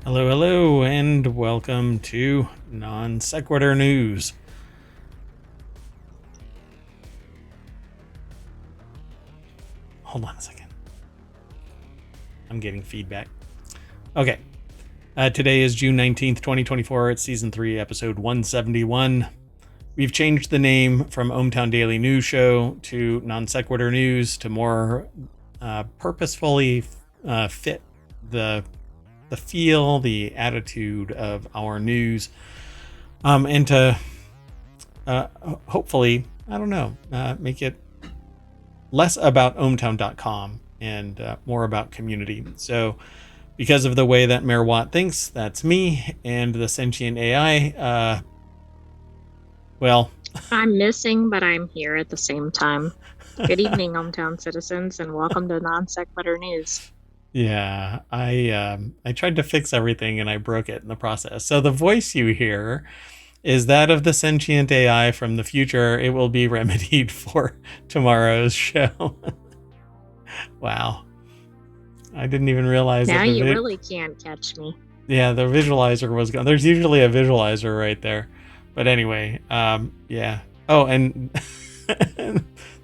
Hello, hello, and welcome to Non Sequitur News. Hold on a second. I'm getting feedback. Okay. Today is June 19th, 2024. It's Season 3, Episode 171. We've changed the name from ohmTown Daily News Show to Non Sequitur News to more purposefully fit the feel, the attitude of our news, and to hopefully, I don't know, make it less about ohmTown.com and more about community. So because of the way that Mayor Watt thinks, that's me, and the sentient AI, well... I'm missing, but I'm here at the same time. Good evening, hometown citizens, and welcome to Non Sequitur News. Yeah, I tried to fix everything and I broke it in the process. So the voice you hear is that of the sentient AI from the future. It will be remedied for tomorrow's show. Wow. I didn't even realize Now that you really can't catch me. yeah, the visualizer was gone. There's usually a visualizer right there. But anyway, yeah. Oh, and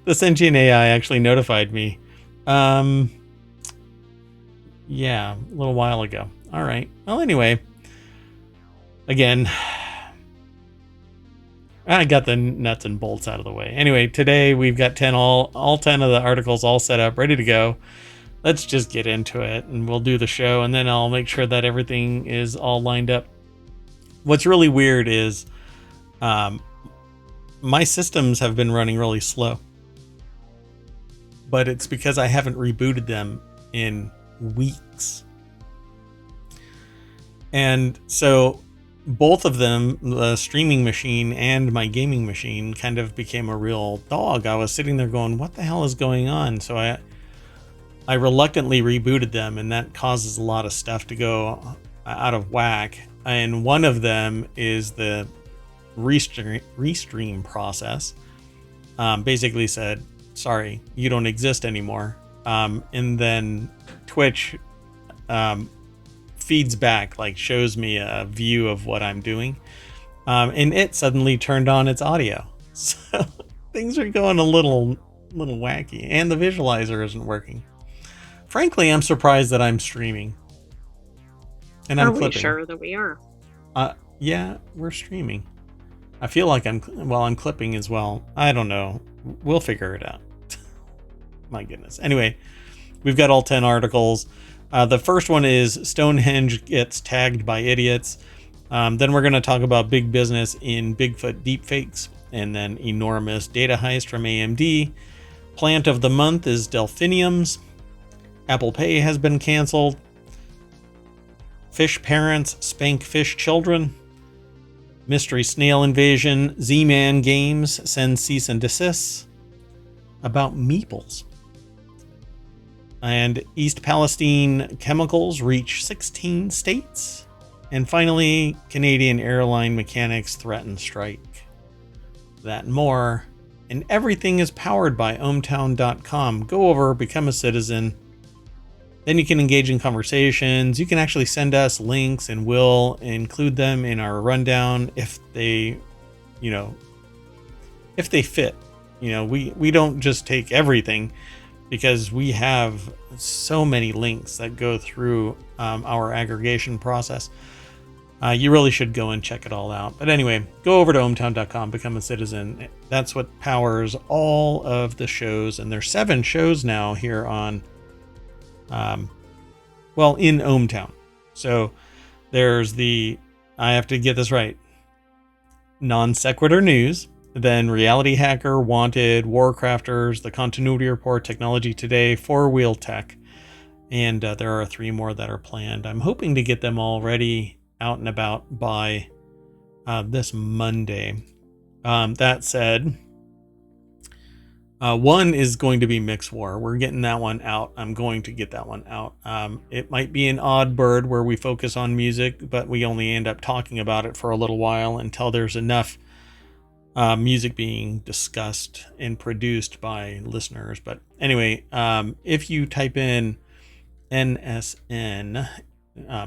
the sentient AI actually notified me. Yeah, a little while ago. All right. Well, anyway, again, I got the nuts and bolts out of the way. Anyway, today we've got all 10 of the articles all set up, ready to go. Let's just get into it and we'll do the show, and then I'll make sure that everything is all lined up. What's really weird is my systems have been running really slow, but it's because I haven't rebooted them in weeks. And so both of them, the streaming machine and my gaming machine, kind of became a real dog. I was sitting there going, what the hell is going on? So I reluctantly rebooted them, and that causes a lot of stuff to go out of whack. And one of them is the restream process. Basically said, sorry, you don't exist anymore. And then Twitch feeds back, like shows me a view of what I'm doing. And it suddenly turned on its audio. So things are going a little wacky, and the visualizer isn't working. Frankly, I'm surprised that I'm streaming. And I'm clipping. Are we sure that we are? Yeah, we're streaming. I feel like I'm clipping as well. I don't know. We'll figure it out. My goodness. Anyway, we've got all 10 articles. The first one is Stonehenge gets tagged by idiots. Then we're going to talk about big business in Bigfoot deepfakes, and then enormous data heist from AMD. Plant of the month is Delphiniums. Apple Pay has been canceled. Fish parents spank fish children. Mystery snail invasion. Z-Man Games sends cease and desist. About meeples. And East Palestine chemicals reach 16 states. And finally, Canadian airline mechanics threaten strike. That and more. And everything is powered by ohmTown.com. Go over, become a citizen. Then you can engage in conversations. You can actually send us links, and we'll include them in our rundown if they fit. We don't just take everything, because we have so many links that go through our aggregation process. You really should go and check it all out. But anyway, go over to ohmTown.com, become a citizen. That's what powers all of the shows, and there's 7 shows now here on in ohmTown. So there's I have to get this right, Non Sequitur News, then Reality Hacker, Wanted, Warcrafters, The Continuity Report, Technology Today, 4-Wheel Tech, and there are 3 more that are planned. I'm hoping to get them all ready, out and about by this Monday. That said, one is going to be Mix War. We're getting that one out. I'm going to get that one out. It might be an odd bird where we focus on music, but we only end up talking about it for a little while until there's enough music being discussed and produced by listeners. But anyway, if you type in NSN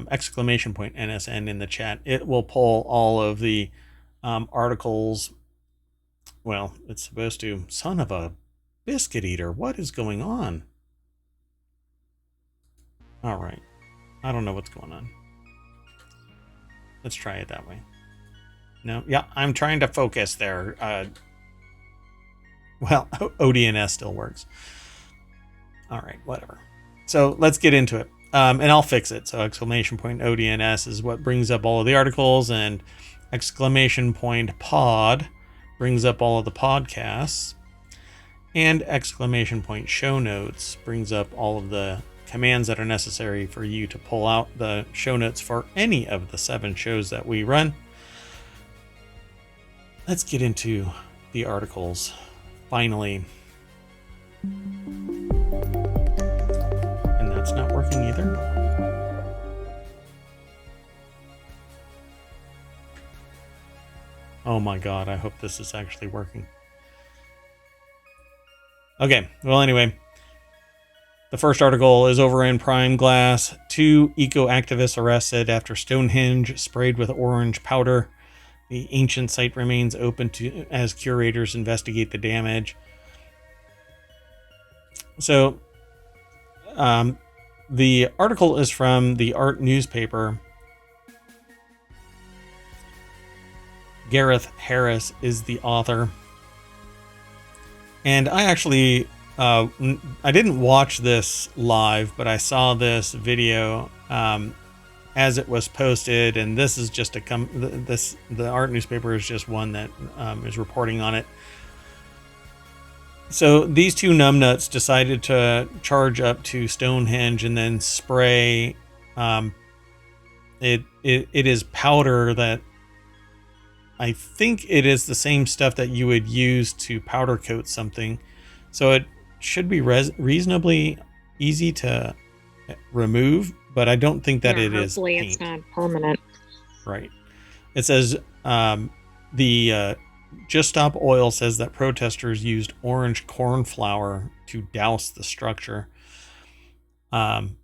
exclamation point NSN in the chat, it will pull all of the articles. Well, it's supposed to. Son of a biscuit eater, what is going on? All right, I don't know what's going on. Let's try it that way. No, yeah, I'm trying to focus there. Well, ODNS still works. All right, whatever. So let's get into it. And I'll fix it. So exclamation point ODNS is what brings up all of the articles, and exclamation point pod brings up all of the podcasts, and exclamation point show notes brings up all of the commands that are necessary for you to pull out the show notes for any of the 7 shows that we run. Let's get into the articles. Finally. And that's not working either. Oh my god, I hope this is actually working. Okay, well anyway. The first article is over in Prime Glass. 2 eco-activists arrested after Stonehenge sprayed with orange powder. The ancient site remains open to as curators investigate the damage. So, the article is from the Art newspaper. Gareth Harris is the author. And I actually, I didn't watch this live, but I saw this video as it was posted, and this is just the Art newspaper is just one that is reporting on it. So these 2 numbnuts decided to charge up to Stonehenge and then spray. It is powder that I think it is the same stuff that you would use to powder coat something. So it should be reasonably easy to remove, but I don't think that it is hopefully paint. It's not permanent. Right. It says the Just Stop Oil says that protesters used orange corn flour to douse the structure.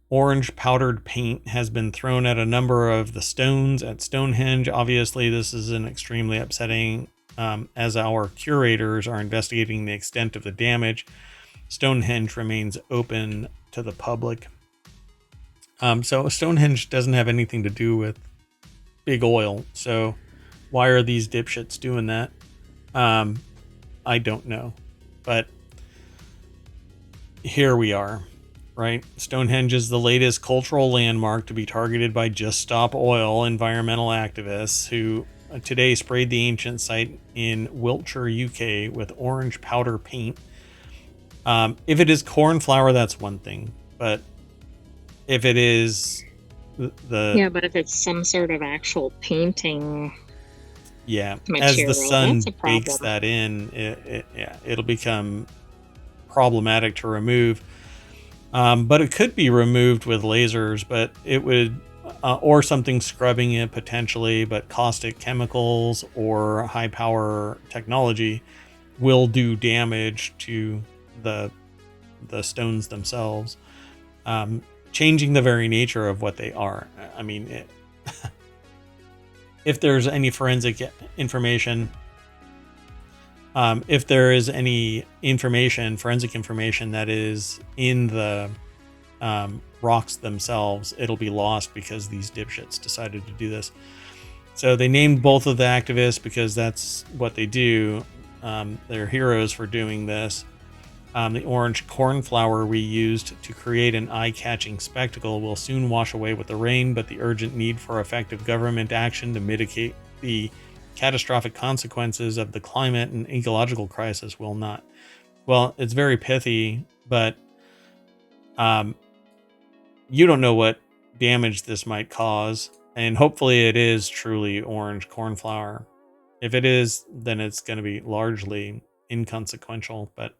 Orange powdered paint has been thrown at a number of the stones at Stonehenge. Obviously, this is an extremely upsetting as our curators are investigating the extent of the damage. Stonehenge remains open to the public. So Stonehenge doesn't have anything to do with big oil. So why are these dipshits doing that? I don't know. But here we are, right? Stonehenge is the latest cultural landmark to be targeted by Just Stop Oil environmental activists who today sprayed the ancient site in Wiltshire, UK with orange powder paint. If it is corn flour, that's one thing. But if it is Yeah, but if it's some sort of actual painting material, as the sun that's a problem. bakes that in, it'll become problematic to remove. But it could be removed with lasers, but it would, or something scrubbing it potentially, but caustic chemicals or high power technology will do damage to the stones themselves. Changing the very nature of what they are. I mean, if there's any forensic information, if there is any forensic information that is in the rocks themselves, it'll be lost because these dipshits decided to do this. So they named both of the activists because that's what they do. They're heroes for doing this. The orange corn flour we used to create an eye-catching spectacle will soon wash away with the rain, but the urgent need for effective government action to mitigate the catastrophic consequences of the climate and ecological crisis will not. Well, it's very pithy, but you don't know what damage this might cause, and hopefully it is truly orange corn flour. If it is, then it's going to be largely inconsequential, but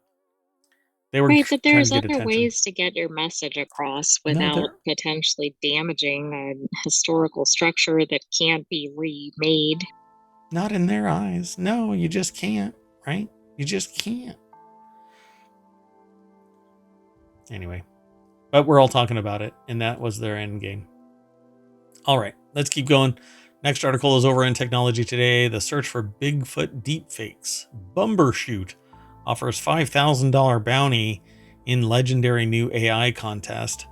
they were right, but there's trying to get other attention. ways to get your message across without potentially damaging a historical structure that can't be remade. Not in their eyes. No, you just can't, right? You just can't. Anyway, but we're all talking about it, and that was their end game. All right, let's keep going. Next article is over in Technology Today. The search for Bigfoot deepfakes. Bumbershoot offers $5,000 bounty in legendary new AI contest.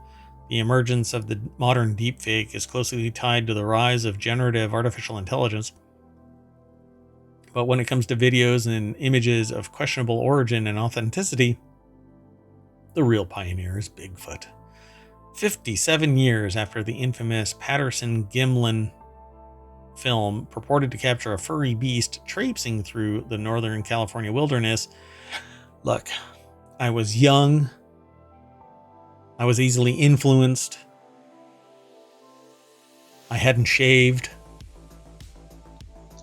The emergence of the modern deepfake is closely tied to the rise of generative artificial intelligence. But when it comes to videos and images of questionable origin and authenticity, the real pioneer is Bigfoot. 57 years after the infamous Patterson-Gimlin film purported to capture a furry beast traipsing through the Northern California wilderness. Look, I was young. I was easily influenced. I hadn't shaved.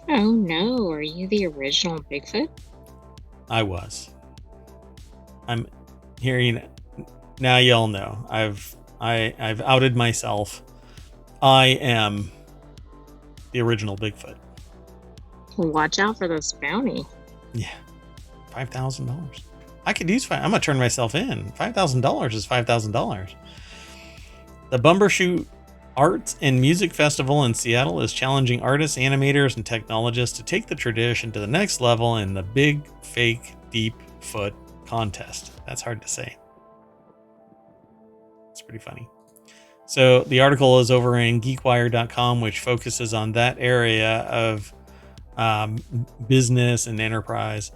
Oh no, are you the original Bigfoot? I was. I'm hearing now. Y'all know I've outed myself. I am the original Bigfoot. Watch out for this bounty. Yeah, $5,000. I could use I'm gonna turn myself in. $5,000 is $5,000. The Bumbershoot Arts and Music Festival in Seattle is challenging artists, animators, and technologists to take the tradition to the next level in the Big Fake Deepfoot contest. That's hard to say. It's pretty funny. So the article is over in geekwire.com, which focuses on that area of business and enterprise.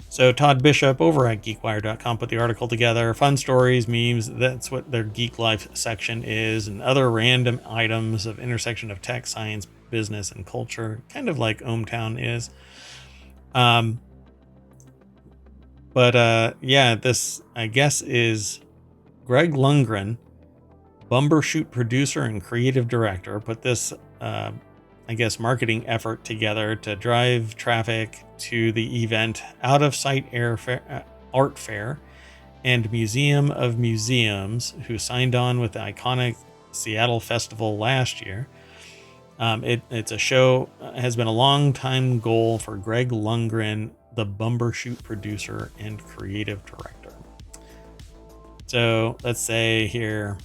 So Todd Bishop over at geekwire.com put the article together. Fun stories, memes, that's what their Geek Life section is, and other random items of intersection of tech, science, business, and culture, kind of like ohmTown is. Yeah, this, I guess, is Greg Lundgren, Bumbershoot producer and creative director, put this, I guess, marketing effort together to drive traffic to the event Out of Sight Art Fair and Museum of Museums, who signed on with the iconic Seattle Festival last year. It's a show, has been a long time goal for Greg Lundgren, the Bumbershoot producer and creative director. So let's say here,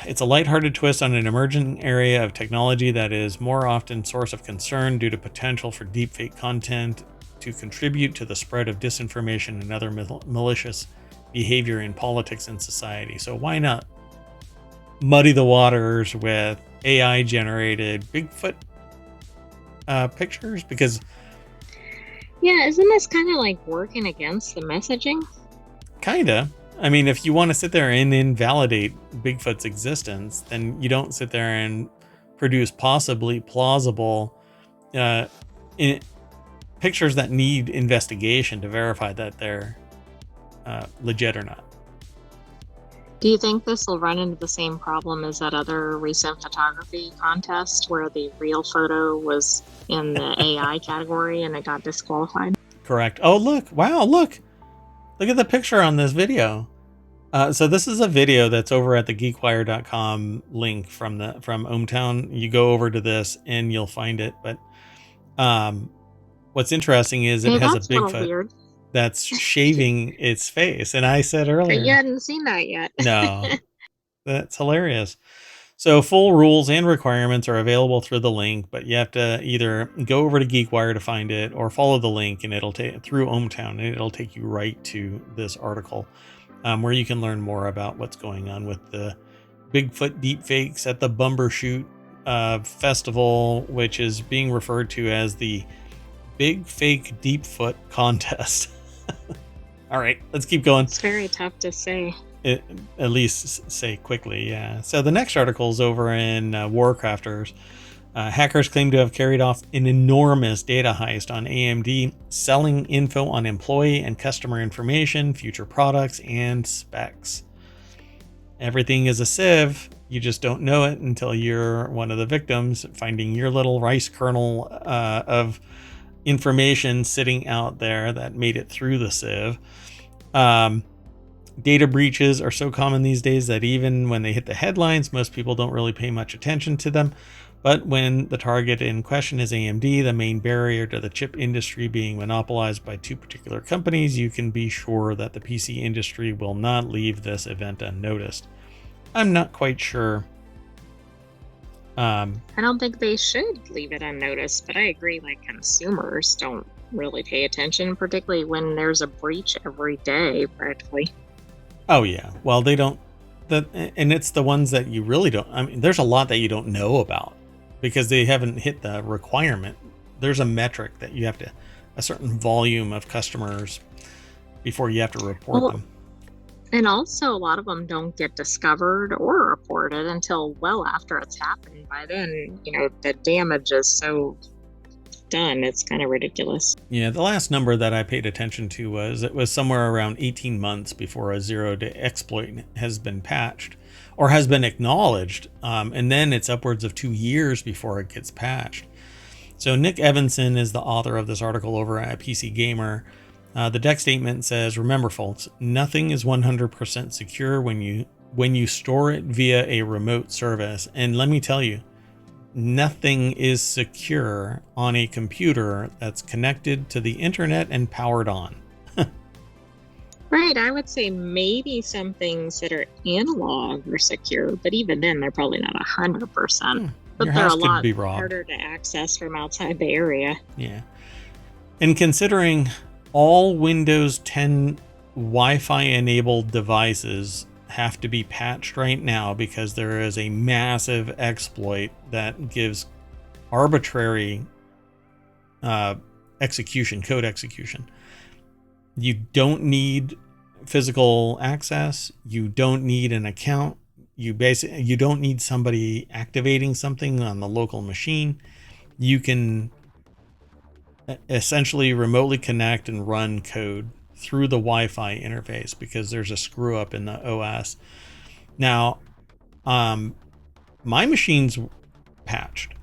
it's a lighthearted twist on an emerging area of technology that is more often source of concern due to potential for deepfake content to contribute to the spread of disinformation and other malicious behavior in politics and society. So why not muddy the waters with AI generated Bigfoot pictures? Because yeah, isn't this kind of like working against the messaging? Kinda. I mean, if you want to sit there and invalidate Bigfoot's existence, then you don't sit there and produce possibly plausible pictures that need investigation to verify that they're legit or not. Do you think this will run into the same problem as that other recent photography contest where the real photo was in the AI category and it got disqualified? Correct. Oh, look. Wow, look. Look at the picture on this video. So this is a video that's over at the geekwire.com link from ohmTown. You go over to this and you'll find it. But what's interesting is it has a Bigfoot that's shaving its face. And I said earlier, but you hadn't seen that yet. No, that's hilarious. So full rules and requirements are available through the link, but you have to either go over to GeekWire to find it or follow the link and it'll take through ohmTown and it'll take you right to this article where you can learn more about what's going on with the Bigfoot deepfakes at the Bumbershoot festival, which is being referred to as the Big Fake Deepfoot contest. All right, let's keep going. It's very tough to say. At least say quickly, yeah. So the next article is over in Warcrafters. Hackers claim to have carried off an enormous data heist on AMD, selling info on employee and customer information, future products, and specs. Everything is a sieve. You just don't know it until you're one of the victims, finding your little rice kernel of information sitting out there that made it through the sieve. Data breaches are so common these days that even when they hit the headlines, most people don't really pay much attention to them. But when the target in question is AMD, the main barrier to the chip industry being monopolized by two particular companies, you can be sure that the PC industry will not leave this event unnoticed. I'm not quite sure I don't think they should leave it unnoticed, but I agree, like, consumers don't really pay attention, particularly when there's a breach every day, practically. Oh yeah. Well, they don't. And it's the ones that you really don't. I mean, there's a lot that you don't know about because they haven't hit the requirement. There's a metric that you have to, a certain volume of customers before you have to report them. And also, a lot of them don't get discovered or reported until well after it's happened. By then, the damage is so done, it's kind of ridiculous. Yeah, the last number that I paid attention to was it was somewhere around 18 months before a zero-day exploit has been patched or has been acknowledged, and then it's upwards of 2 years before it gets patched. So Nick Evanson is the author of this article over at PC Gamer. The deck statement says, "Remember, folks, nothing is 100% secure when you store it via a remote service, and let me tell you, nothing is secure on a computer that's connected to the internet and powered on." Right, I would say maybe some things that are analog are secure, but even then, they're probably not 100%. But they're a lot harder to access from outside the area. Yeah. And considering all Windows 10 Wi-Fi enabled devices have to be patched right now because there is a massive exploit that gives arbitrary code execution. You don't need physical access. You don't need an account. You don't need somebody activating something on the local machine. You can essentially remotely connect and run code through the Wi-Fi interface because there's a screw up in the OS. Now, my machine's patched,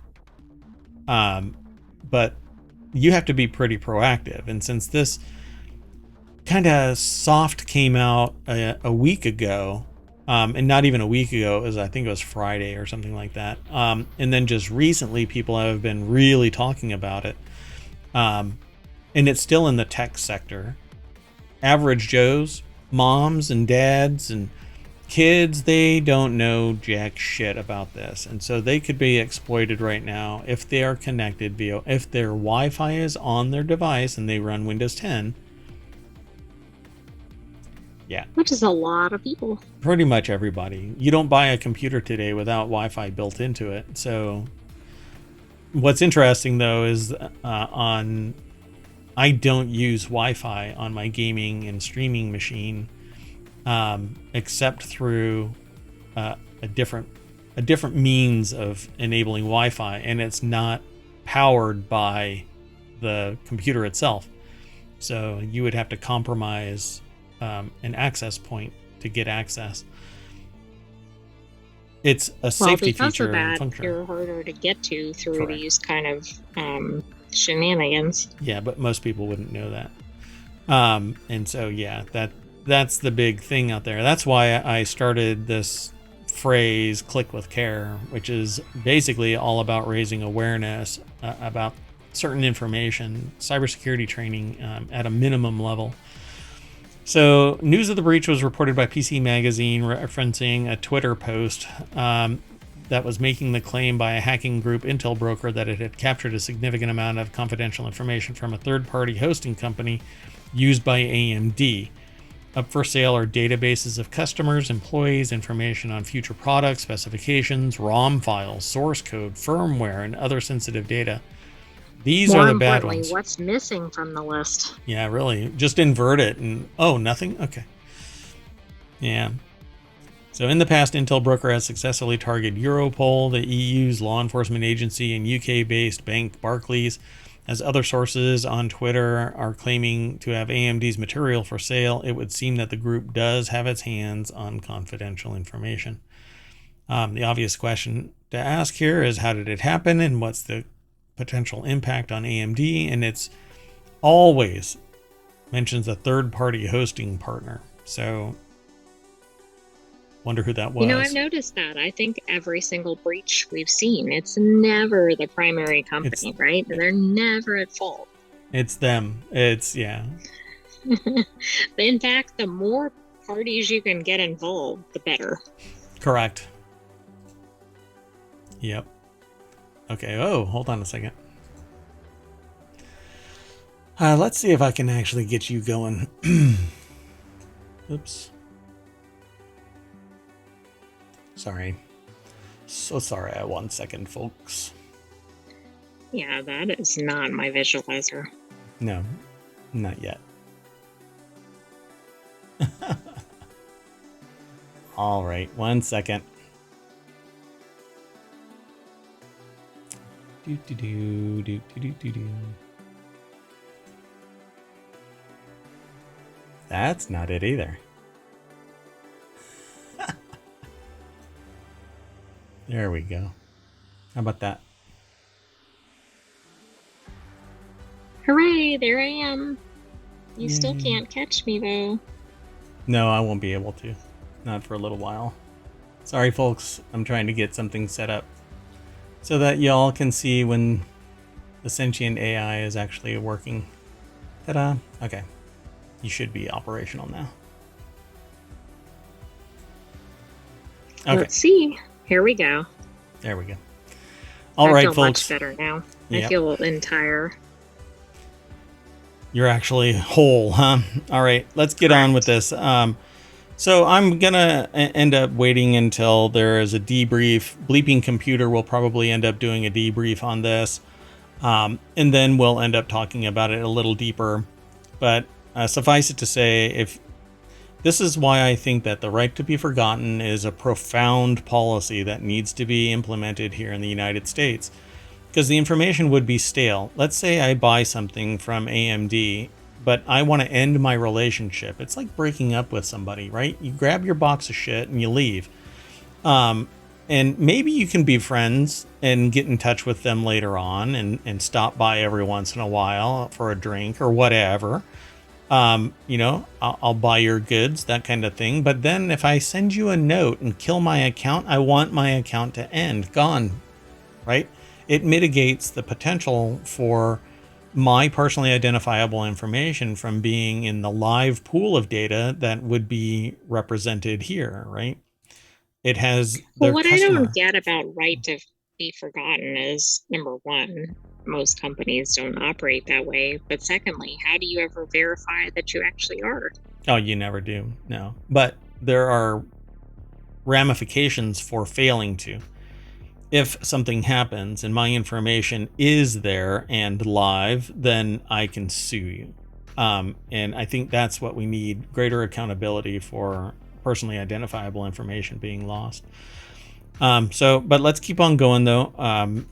but you have to be pretty proactive. And since this kind of soft came out a week ago, and not even a week ago, I think it was Friday or something like that. And then just recently, people have been really talking about it. And it's still in the tech sector. Average Joes, moms and dads and kids, they don't know jack shit about this. And so they could be exploited right now if they are connected if their Wi-Fi is on their device and they run Windows 10. Yeah. Which is a lot of people. Pretty much everybody. You don't buy a computer today without Wi-Fi built into it. So what's interesting though is I don't use Wi-Fi on my gaming and streaming machine, except through a different means of enabling Wi-Fi, and it's not powered by the computer itself. So you would have to compromise an access point to get access. It's a safety feature and function. You're harder to get to through these kind of shenanigans. Yeah, but most people wouldn't know that. And so, yeah, that's the big thing out there. That's why I started this phrase, click with care, which is basically all about raising awareness about certain information, cybersecurity training at a minimum level. So, news of the breach was reported by PC Magazine, referencing a Twitter post that was making the claim by a hacking group Intel broker that it had captured a significant amount of confidential information from a third-party hosting company used by AMD. Up for sale are databases of customers, employees, information on future products, specifications, ROM files, source code, firmware, and other sensitive data. These are the bad ones. What's missing from the list? Yeah, really. Just invert it and, oh, nothing? Okay. Yeah. So in the past, Intel broker has successfully targeted Europol, the EU's law enforcement agency, and UK-based bank Barclays, as other sources on Twitter are claiming to have AMD's material for sale. It would seem that the group does have its hands on confidential information. The obvious question to ask here is, how did it happen, and what's the potential impact on AMD? And it's always mentions a third-party hosting partner. So wonder who that was. I've noticed that. I think every single breach we've seen, it's never the primary company, right? They're never at fault. It's them. Yeah. In fact, the more parties you can get involved, the better. Correct. Yep. Okay. Oh, hold on a second. Let's see if I can actually get you going. Oops. Sorry. So sorry. 1 second, folks. Yeah, that is not my visualizer. No, not yet. All right. 1 second. Do do do do do do do. That's not it either. There we go. How about that? Hooray, there I am. You still can't catch me, though. No, I won't be able to. Not for a little while. Sorry, folks. I'm trying to get something set up so that y'all can see when the sentient AI is actually working. Ta-da. Okay. You should be operational now. Okay. Let's see. Here we go. There we go. All right, feel folks. much better now. Yep. I feel entire. You're actually whole, huh? All right, let's get on with this. So I'm gonna end up waiting until there is a debrief. Bleeping Computer will probably end up doing a debrief on this, and then we'll end up talking about it a little deeper. But suffice it to say, if this is why I think that the right to be forgotten is a profound policy that needs to be implemented here in the United States. Because the information would be stale. Let's say I buy something from AMD, but I want to end my relationship. It's like breaking up with somebody, right? You grab your box of shit and you leave. And maybe you can be friends and get in touch with them later on and stop by every once in a while for a drink or whatever. I'll buy your goods, that kind of thing. But then if I send you a note and kill my account, I want my account to end, gone, right? It mitigates the potential for my personally identifiable information from being in the live pool of data that would be represented here, right? It has Well, what I don't get about right to be forgotten is, number one, most companies don't operate that way. But secondly, how do you ever verify that you actually are? Oh, you never do. No. But there are ramifications for failing to. If something happens and my information is there and live, then I can sue you. And I think that's what we need, greater accountability for personally identifiable information being lost. But let's keep on going though. I'm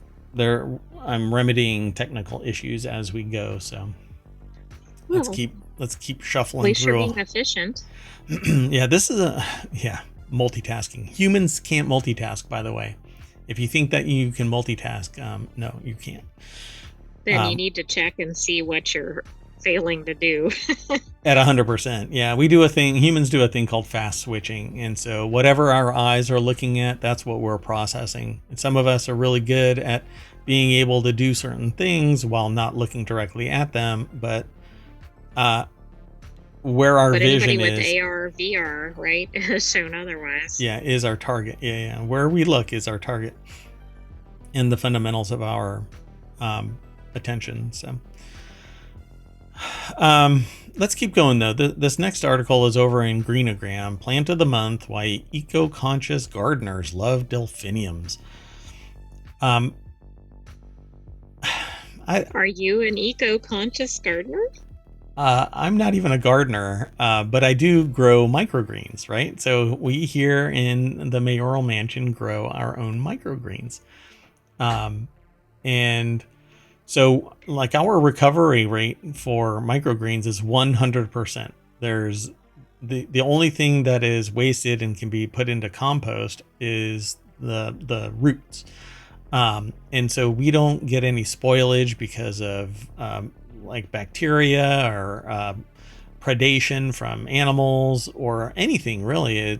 remedying technical issues as we go. So let's keep shuffling At least through. You're being efficient. Yeah, this is multitasking. Humans can't multitask, by the way. If you think that you can multitask, no, you can't. Then you need to check and see what you're failing to do. At 100%. Yeah, we do a thing, humans do a thing called fast switching. And so whatever our eyes are looking at, that's what we're processing. And some of us are really good at being able to do certain things while not looking directly at them. But where our vision anybody is, with AR, VR, right, has shown otherwise. Yeah, is our target. Yeah. Where we look is our target and the fundamentals of our attention. So let's keep going though. This next article is over in Greenogram. Plant of the Month: Why Eco-Conscious Gardeners Love Delphiniums. Are you an eco-conscious gardener? I'm not even a gardener, but I do grow microgreens, right? So we here in the mayoral mansion grow our own microgreens. And so like our recovery rate for microgreens is 100%. There's the only thing that is wasted and can be put into compost is the roots. And so we don't get any spoilage because of like bacteria or predation from animals or anything really.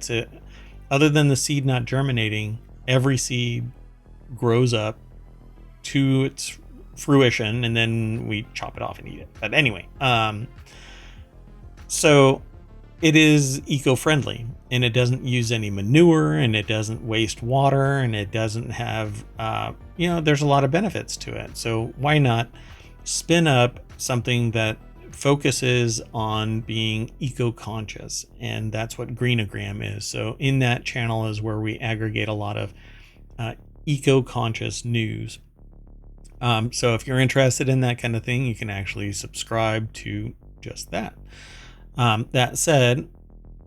Other than the seed not germinating, every seed grows up to its fruition and then we chop it off and eat it. But anyway, so it is eco-friendly, and it doesn't use any manure, and it doesn't waste water, and it doesn't have, there's a lot of benefits to it. So why not spin up something that focuses on being eco-conscious? And that's what Greenogram is. So in that channel is where we aggregate a lot of eco-conscious news. So if you're interested in that kind of thing, you can actually subscribe to just that. That said,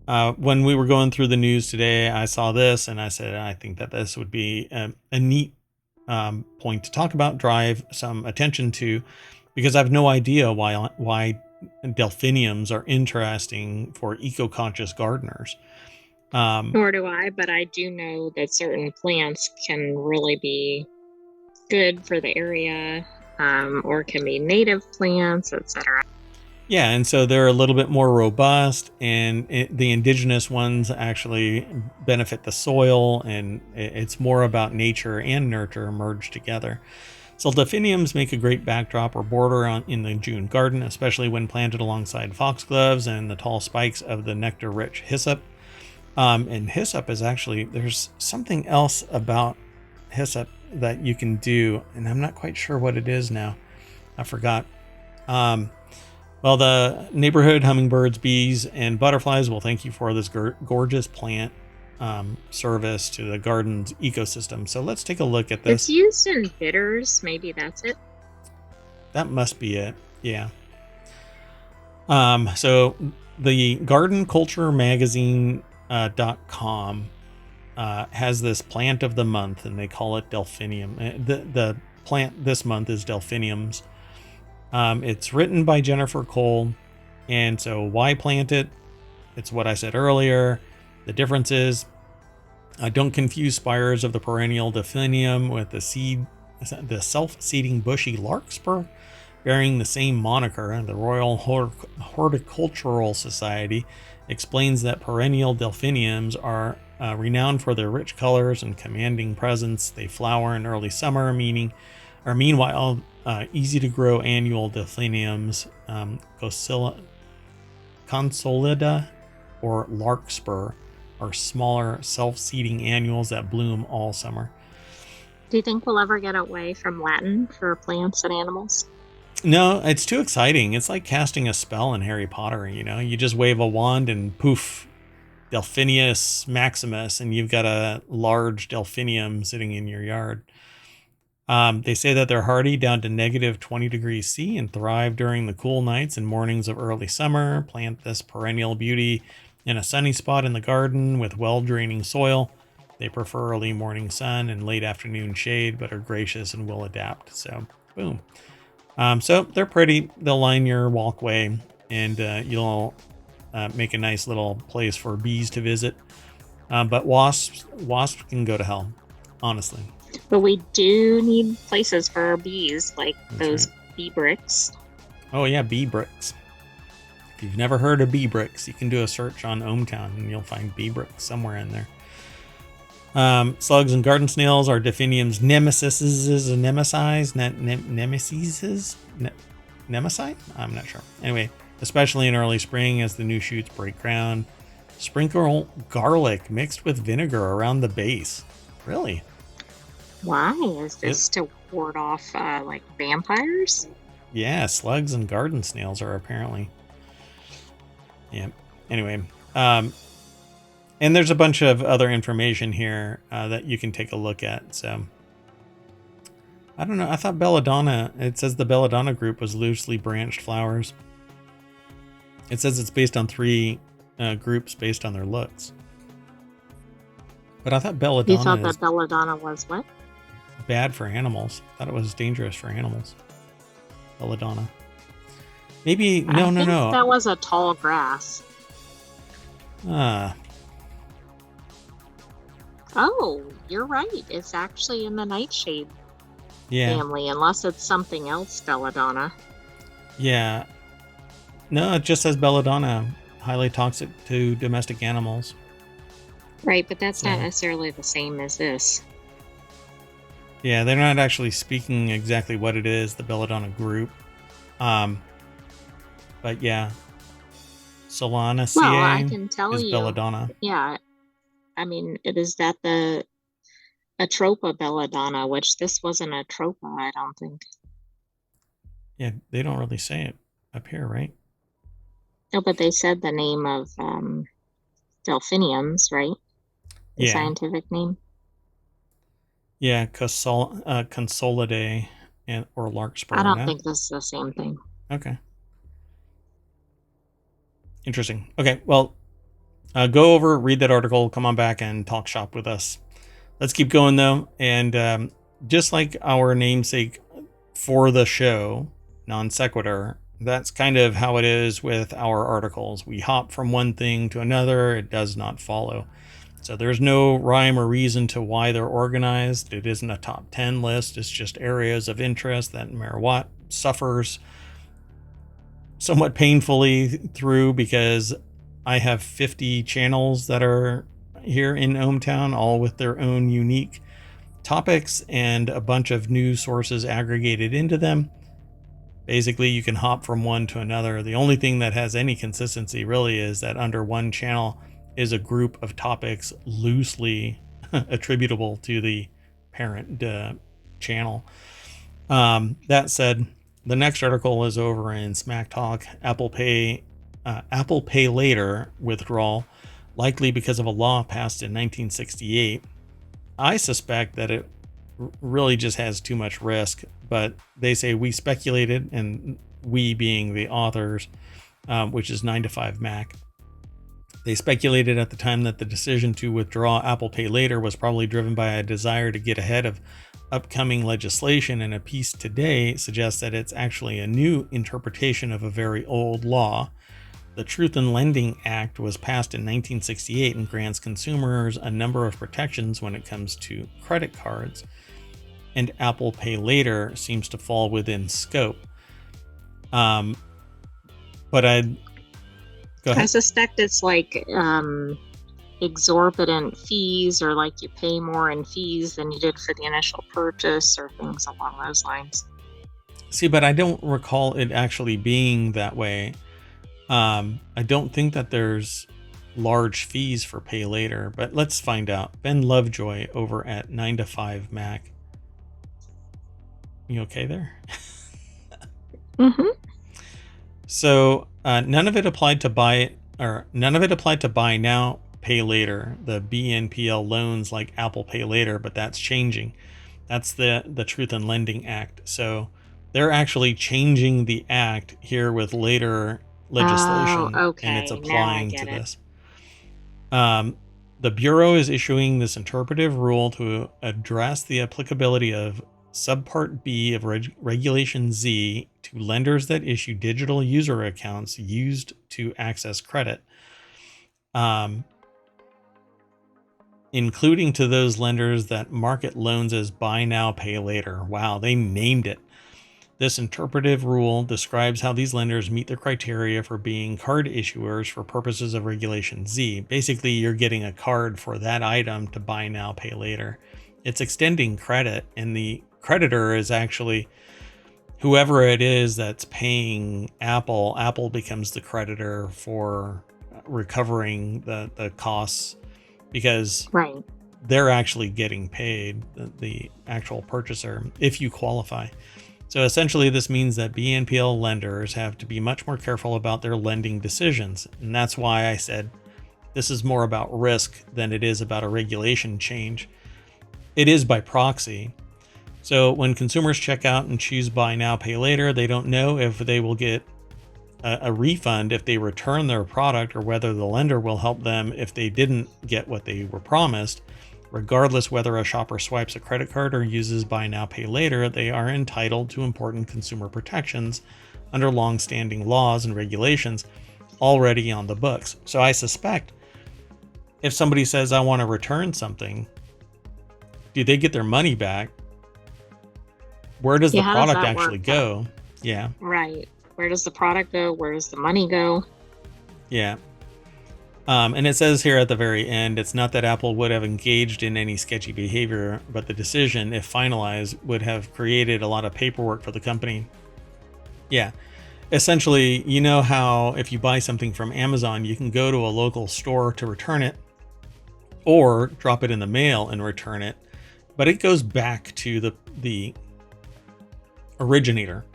when we were going through the news today, I saw this and I said, I think that this would be a neat point to talk about, drive some attention to, because I have no idea why Delphiniums are interesting for eco-conscious gardeners. Nor do I, but I do know that certain plants can really be good for the area, or can be native plants, etc. Yeah, and so they're a little bit more robust, and the indigenous ones actually benefit the soil, and it's more about nature and nurture merged together. So Delphiniums make a great backdrop or border in the June garden, especially when planted alongside foxgloves and the tall spikes of the nectar-rich hyssop. And hyssop is actually, there's something else about hyssop that you can do, and I'm not quite sure what it is now. I forgot. Well, the neighborhood hummingbirds, bees, and butterflies will thank you for this gorgeous plant service to the garden's ecosystem. So let's take a look at this. It's used in bitters. Maybe that's it. That must be it. Yeah. So the Garden Culture Magazine.com has this plant of the month, and they call it Delphinium. The plant this month is Delphiniums. It's written by Jennifer Cole, and so why plant it? It's what I said earlier. The difference is, don't confuse spires of the perennial Delphinium with the self-seeding bushy larkspur, bearing the same moniker. The Royal Horticultural Society explains that perennial Delphiniums are renowned for their rich colors and commanding presence. They flower in early summer, meanwhile, easy to grow annual Delphiniums, consolida or larkspur, are smaller self-seeding annuals that bloom all summer. Do you think we'll ever get away from Latin for plants and animals? No, it's too exciting. It's like casting a spell in Harry Potter, you just wave a wand and poof, Delphinius Maximus, and you've got a large Delphinium sitting in your yard. They say that they're hardy down to negative 20 degrees C and thrive during the cool nights and mornings of early summer. Plant this perennial beauty in a sunny spot in the garden with well-draining soil. They prefer early morning sun and late afternoon shade, but are gracious and will adapt. So, boom. So they're pretty. They'll line your walkway, and you'll make a nice little place for bees to visit. But wasps can go to hell, honestly. But we do need places for our bees, like That's those right. bee bricks. Oh yeah, bee bricks. If you've never heard of bee bricks, you can do a search on ohmTown and you'll find bee bricks somewhere in there. Slugs and garden snails are Delphinium's nemesises. Nemesi? I'm not sure. Anyway, especially in early spring as the new shoots break ground. Sprinkle garlic mixed with vinegar around the base. Really? Why? Is this to ward off like vampires? Yeah, slugs and garden snails are apparently. Yeah. Anyway, and there's a bunch of other information here that you can take a look at. So I don't know. I thought belladonna. It says the belladonna group was loosely branched flowers. It says it's based on 3 groups based on their looks. But I thought belladonna. You thought that belladonna was what? Bad for animals. I thought it was dangerous for animals. Belladonna. Maybe no. That was a tall grass. Oh, you're right. It's actually in the nightshade family, unless it's something else belladonna. Yeah. No, it just says belladonna, highly toxic to domestic animals. Right, but that's not necessarily the same as this. Yeah, they're not actually speaking exactly what it is, the belladonna group. But yeah. Well, I Solanaceae can tell is you, belladonna. yeah, I mean, it is that the Atropa belladonna, which this wasn't Atropa, I don't think. Yeah, they don't really say it up here, right? No, but they said the name of Delphiniums, right? The Yeah. scientific name. Yeah, Consolidae or I larkspur, don't no? think this is the same thing. Okay. Interesting. Okay, well, go over, read that article, come on back and talk shop with us. Let's keep going though. And just like our namesake for the show, Non Sequitur, that's kind of how it is with our articles. We hop from one thing to another, it does not follow. So there's no rhyme or reason to why they're organized. It isn't a top 10 list, it's just areas of interest that Merawat suffers somewhat painfully through because I have 50 channels that are here in ohmTown, all with their own unique topics and a bunch of news sources aggregated into them. Basically, you can hop from one to another. The only thing that has any consistency really is that under one channel is a group of topics loosely attributable to the parent channel. That said, the next article is over in Smack Talk. Apple Pay Later withdrawal, likely because of a law passed in 1968. I suspect that it really just has too much risk, but they say we speculated, and we being the authors, which is 9 to 5 Mac. They speculated at the time that the decision to withdraw Apple Pay Later was probably driven by a desire to get ahead of upcoming legislation, and a piece today suggests that it's actually a new interpretation of a very old law. The Truth in Lending Act was passed in 1968 and grants consumers a number of protections when it comes to credit cards, and Apple Pay Later seems to fall within scope. But I'd go ahead. I suspect it's like exorbitant fees, or like you pay more in fees than you did for the initial purchase, or things along those lines. See, but I don't recall it actually being that way. I don't think that there's large fees for Pay Later, but let's find out. Ben Lovejoy over at 9 to 5 Mac. You okay there? Mm-hmm. So none of it applied to buy now, pay later. The BNPL loans like Apple Pay Later, but that's changing. That's the Truth in Lending Act. So they're actually changing the act here with later legislation, okay. and it's Now I applying get to it. this. The Bureau is issuing this interpretive rule to address the applicability of Subpart B of Regulation Z to lenders that issue digital user accounts used to access credit, including to those lenders that market loans as buy now, pay later. Wow, they named it. This interpretive rule describes how these lenders meet the criteria for being card issuers for purposes of Regulation Z. Basically, you're getting a card for that item to buy now, pay later. It's extending credit, and the creditor is actually whoever it is that's paying Apple. Apple becomes the creditor for recovering the costs because Right. they're actually getting paid, the actual purchaser, if you qualify. So essentially, this means that BNPL lenders have to be much more careful about their lending decisions. And that's why I said this is more about risk than it is about a regulation change. It is by proxy. So when consumers check out and choose buy now, pay later, they don't know if they will get a refund if they return their product, or whether the lender will help them if they didn't get what they were promised. Regardless whether a shopper swipes a credit card or uses buy now, pay later, they are entitled to important consumer protections under long-standing laws and regulations already on the books. So I suspect if somebody says, I want to return something, do they get their money back? Where does the How does product that actually work, go? Yeah. Right. Where does the product go? Where does the money go? Yeah. And it says here at the very end, it's not that Apple would have engaged in any sketchy behavior, but the decision, if finalized, would have created a lot of paperwork for the company. Yeah. essentially, you know how if you buy something from Amazon, you can go to a local store to return it or drop it in the mail and return it, but it goes back to the originator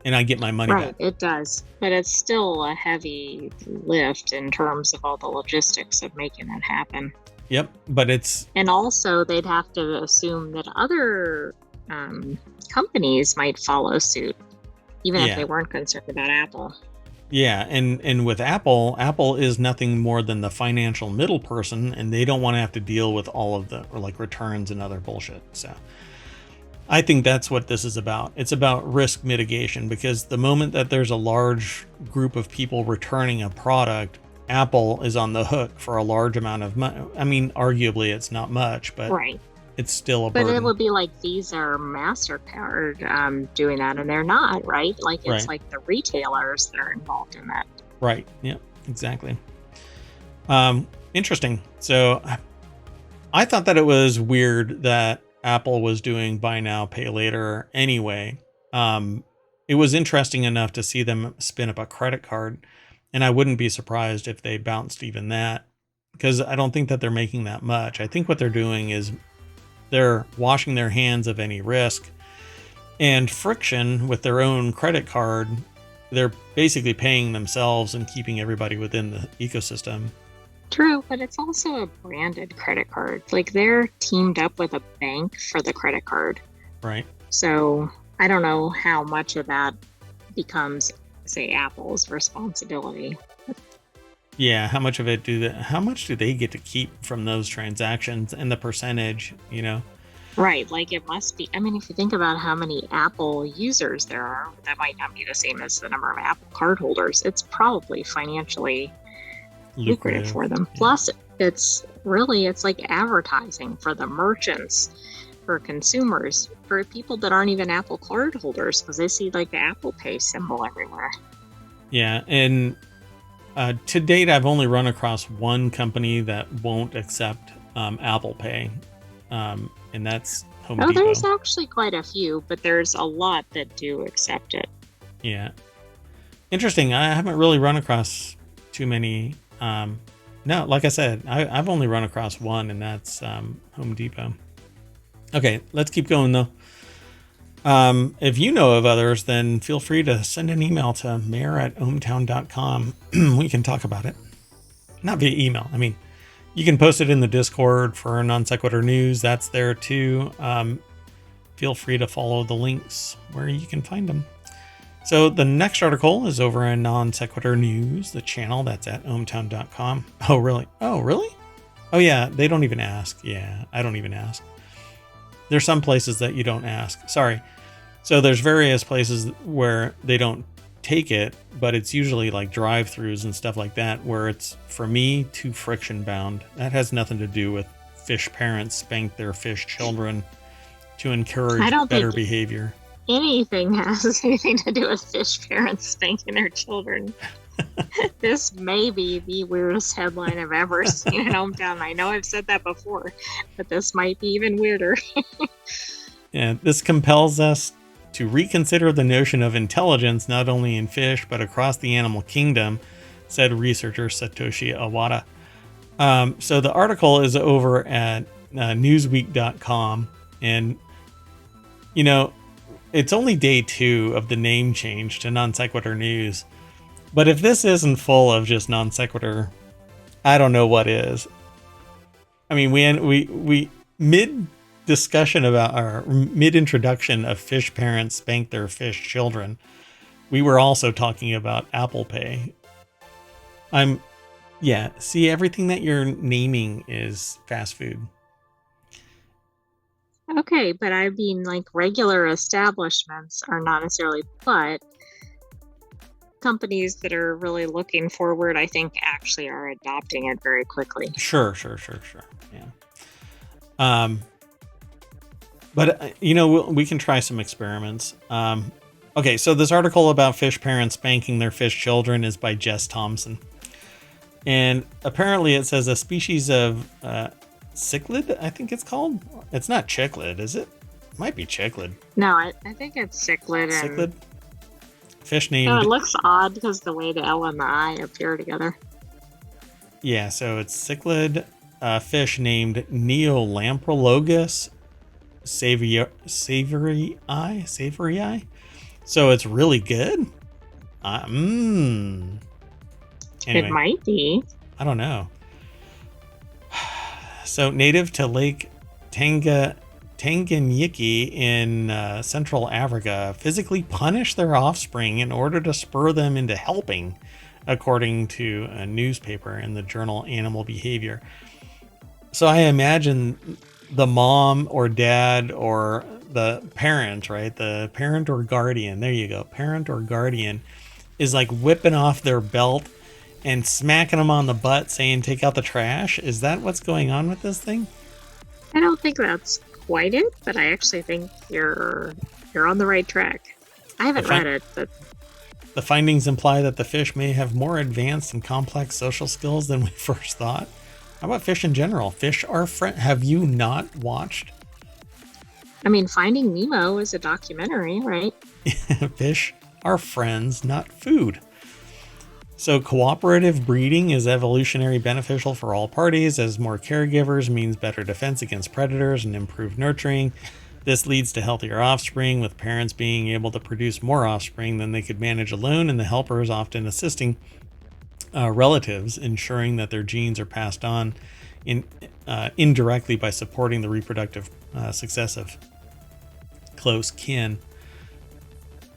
and I get my money Right, back. it does. But it's still a heavy lift in terms of all the logistics of making it happen. Yep, but it's... And also, they'd have to assume that other companies might follow suit, even if Yeah. they weren't concerned about Apple. Yeah, and with Apple is nothing more than the financial middle person, and they don't want to have to deal with all of the, or like returns and other bullshit. So I think that's what this is about. It's about risk mitigation, because the moment that there's a large group of people returning a product, Apple is on the hook for a large amount of money. I mean, arguably it's not much, but Right. it's still a But burden. it would be like Visa or MasterCard doing that, and they're not, right? Like, it's Right. like the retailers that are involved in that. Right. Yeah, exactly. Interesting. So I thought that it was weird that Apple was doing buy now, pay later anyway. It was interesting enough to see them spin up a credit card, and I wouldn't be surprised if they bounced even that, because I don't think that they're making that much. I think what they're doing is they're washing their hands of any risk and friction with their own credit card. They're basically paying themselves and keeping everybody within the ecosystem. True, but it's also a branded credit card. Like, they're teamed up with a bank for the credit card. Right. So I don't know how much of that becomes, say, Apple's responsibility. Yeah, how much of it how much do they get to keep from those transactions and the percentage, you know? Right, like, it must be. I mean, if you think about how many Apple users there are, that might not be the same as the number of Apple cardholders. It's probably financially lucrative for them. Yeah. Plus, it's like advertising for the merchants, for consumers, for people that aren't even Apple cardholders, because they see like the Apple Pay symbol everywhere. Yeah, and to date, I've only run across one company that won't accept Apple Pay, and that's Home Depot. There's actually quite a few, but there's a lot that do accept it. Yeah. Interesting. I haven't really run across too many. No, like I said, I've only run across one, and that's Home Depot. Okay, let's keep going though. If you know of others, then feel free to send an email to mayor@ohmTown.com. We can talk about it. Not via email. I mean, you can post it in the Discord for Non Sequitur News. That's there too. Feel free to follow the links where you can find them. So the next article is over in Non Sequitur News, the channel that's at ohmTown.com. Oh, really? Oh, really? Oh, yeah. They don't even ask. Yeah, I don't even ask. There's some places that you don't ask. Sorry. So there's various places where they don't take it, but it's usually like drive-throughs and stuff like that, where it's, for me, too friction bound. That has nothing to do with fish parents spank their fish children to encourage better behavior. Anything has anything to do with fish parents spanking their children. This may be the weirdest headline I've ever seen in ohmTown. I know I've said that before, but this might be even weirder. Yeah, this compels us to reconsider the notion of intelligence not only in fish but across the animal kingdom, said researcher Satoshi Awada. So the article is over at newsweek.com, and you know, it's only day 2 of the name change to Non Sequitur News. But if this isn't full of just non sequitur, I don't know what is. I mean, we mid discussion about our mid introduction of fish parents spank their fish children, we were also talking about Apple Pay. See, everything that you're naming is fast food. Okay, but I mean, like, regular establishments are not necessarily, but companies that are really looking forward, I think, actually are adopting it very quickly. Sure. Yeah. But we can try some experiments. Okay, so this article about fish parents spanking their fish children is by Jess Thompson. And apparently it says a species of cichlid, I think it's called. It's not cichlid, is it? It might be cichlid. No, I think it's cichlid. Cichlid? Fish No, it named... looks odd because the way the L and the I appear together. Yeah, so it's cichlid fish named Neolamprologus savory eye. So it's really good. Anyway, It might be. I don't know. So native to Lake Tanganyika in Central Africa, physically punish their offspring in order to spur them into helping, according to a newspaper in the journal Animal Behavior. So I imagine the mom or dad or the parent, right? The parent or guardian, there you go, parent or guardian, is like whipping off their belt and smacking them on the butt saying, take out the trash. Is that what's going on with this thing? I don't think that's quite it, but I actually think you're on the right track. I haven't read it, but the findings imply that the fish may have more advanced and complex social skills than we first thought. How about fish in general? Fish are friends. Have you not watched? I mean, Finding Nemo is a documentary, right? Fish are friends, not food. So cooperative breeding is evolutionary beneficial for all parties, as more caregivers means better defense against predators and improved nurturing. This leads to healthier offspring, with parents being able to produce more offspring than they could manage alone, and the helpers often assisting relatives, ensuring that their genes are passed on indirectly by supporting the reproductive success of close kin.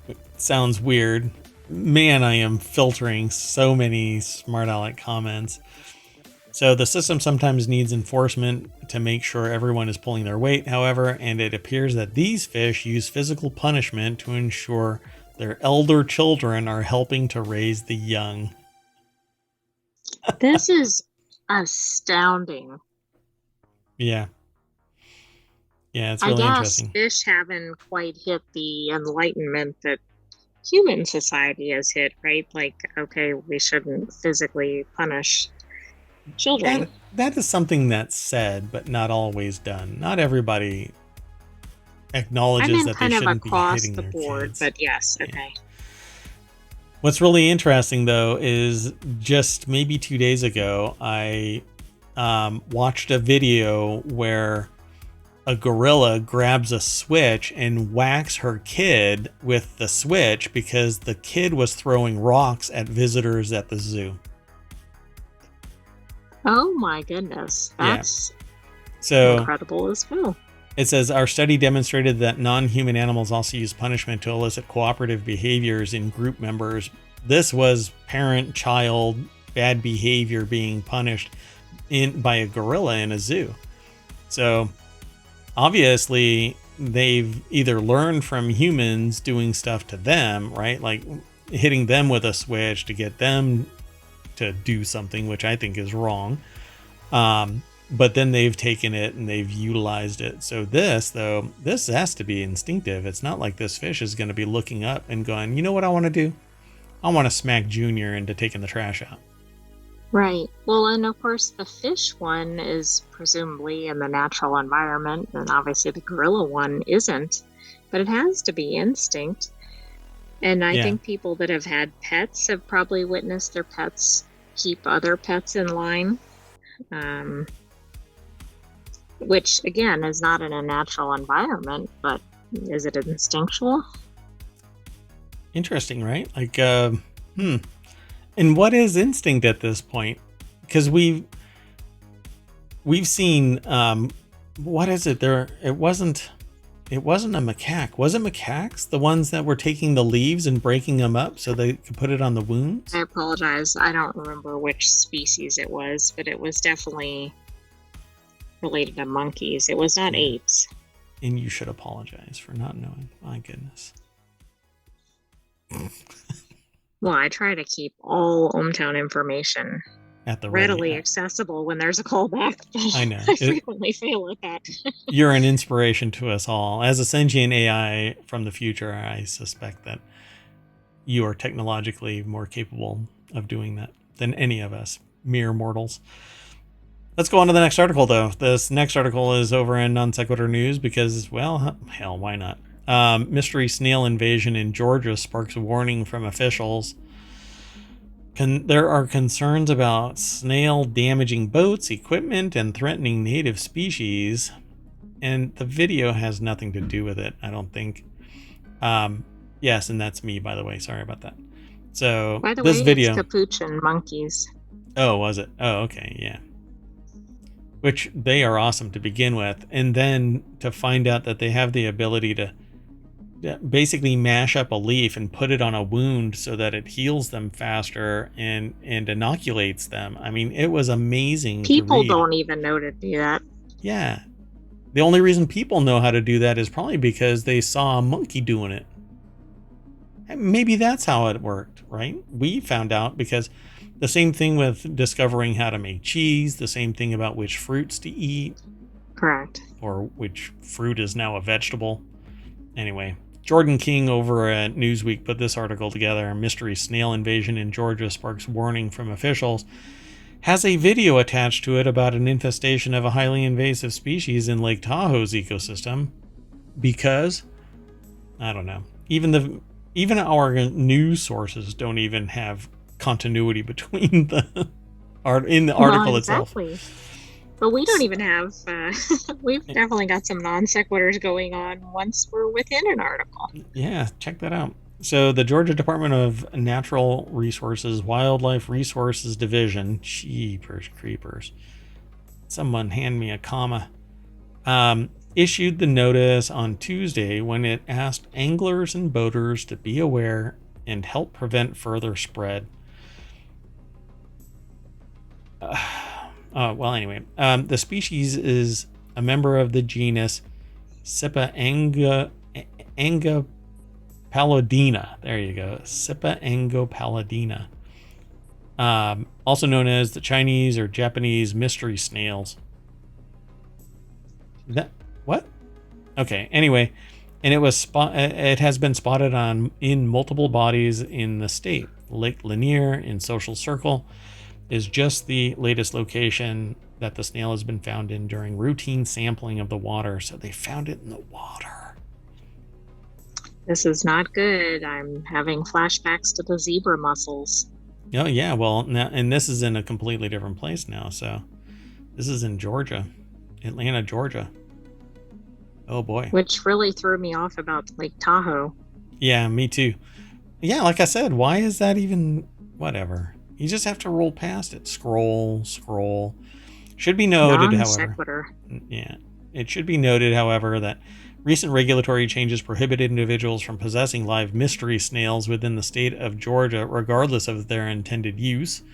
It sounds weird. Man, I am filtering so many smart aleck comments. So the system sometimes needs enforcement to make sure everyone is pulling their weight, however, and it appears that these fish use physical punishment to ensure their elder children are helping to raise the young. This is astounding. Yeah. Yeah, it's really interesting. Fish haven't quite hit the enlightenment that human society has hit, right? Like, okay, we shouldn't physically punish children. That is something that's said, but not always done. Not everybody acknowledges that they shouldn't be hitting their kids. But yes, okay. Yeah. What's really interesting, though, is just maybe 2 days ago, I watched a video where a gorilla grabs a switch and whacks her kid with the switch because the kid was throwing rocks at visitors at the zoo. Oh my goodness. That's incredible as well. It says, our study demonstrated that non-human animals also use punishment to elicit cooperative behaviors in group members. This was parent-child bad behavior being punished by a gorilla in a zoo. So obviously they've either learned from humans doing stuff to them, right? Like hitting them with a switch to get them to do something, which I think is wrong. But then they've taken it and they've utilized it. So this has to be instinctive. It's not like this fish is going to be looking up and going, you know what I want to do? I want to smack Junior into taking the trash out. Right. Well, and of course the fish one is presumably in the natural environment, and obviously the gorilla one isn't, but it has to be instinct. And I think people that have had pets have probably witnessed their pets keep other pets in line. Which again is not in a natural environment, but is it instinctual? Interesting, right? Like, And what is instinct at this point? Because we've seen, what is it? It wasn't a macaque. Was it macaques? The ones that were taking the leaves and breaking them up so they could put it on the wounds? I apologize. I don't remember which species it was, but it was definitely related to monkeys. It was not apes. And you should apologize for not knowing. My goodness. Well, I try to keep all ohmTown information at the readily accessible when there's a callback. I know. I frequently fail at that. You're an inspiration to us all. As a sentient AI from the future, I suspect that you are technologically more capable of doing that than any of us, mere mortals. Let's go on to the next article, though. This next article is over in Non Sequitur News because, well, hell, why not? Mystery snail invasion in Georgia sparks warning from officials. There are concerns about snail damaging boats, equipment, and threatening native species. And the video has nothing to do with it, I don't think. Yes, and that's me, by the way. Sorry about that. So By the this way, video, it's capuchin monkeys. oh, was it? Oh, okay, yeah. Which they are awesome to begin with, and then to find out that they have the ability to basically mash up a leaf and put it on a wound so that it heals them faster and inoculates them. I mean, it was amazing. People to read. don't even know to do that. Yeah. The only reason people know how to do that is probably because they saw a monkey doing it. Maybe that's how it worked, right? We found out because the same thing with discovering how to make cheese, the same thing about which fruits to eat. Correct. Or which fruit is now a vegetable. Anyway, Jordan King over at Newsweek put this article together. Mystery snail invasion in Georgia sparks warning from officials. Has a video attached to it about an infestation of a highly invasive species in Lake Tahoe's ecosystem. Because, I don't know, even our news sources don't even have continuity between the article itself. Exactly. But we don't even have, we've definitely got some non sequiturs going on once we're within an article. Yeah, check that out. So the Georgia Department of Natural Resources, Wildlife Resources Division, jeepers creepers, someone hand me a comma, issued the notice on Tuesday when it asked anglers and boaters to be aware and help prevent further spread. Well, anyway, the species is a member of the genus Sippa angopalladina. There you go, Sippa angopalladina. Also known as the Chinese or Japanese mystery snails. That what? Okay. Anyway, and it has been spotted in multiple bodies in the state. Lake Lanier in Social Circle is just the latest location that the snail has been found in during routine sampling of the water. So they found it in the water. This is not good. I'm having flashbacks to the zebra mussels. Oh yeah, well now, and this is in a completely different place now. So this is in Georgia, Atlanta, Georgia. Oh boy. Which really threw me off about Lake Tahoe. Yeah, me too. Yeah, like I said, why is that even whatever? You just have to roll past it. Scroll. Should be noted, however. Yeah. It should be noted, however, that recent regulatory changes prohibited individuals from possessing live mystery snails within the state of Georgia, regardless of their intended use.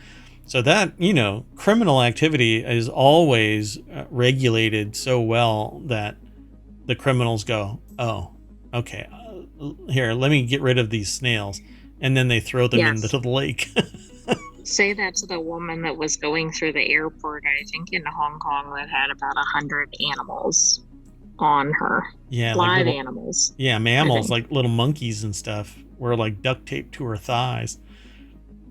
So that, criminal activity is always regulated so well that the criminals go, oh, okay, here, let me get rid of these snails. And then they throw them into the lake. Say that to the woman that was going through the airport, I think in Hong Kong, that had about 100 animals on her. Yeah, live animals. Yeah, mammals, like little monkeys and stuff, were like duct taped to her thighs.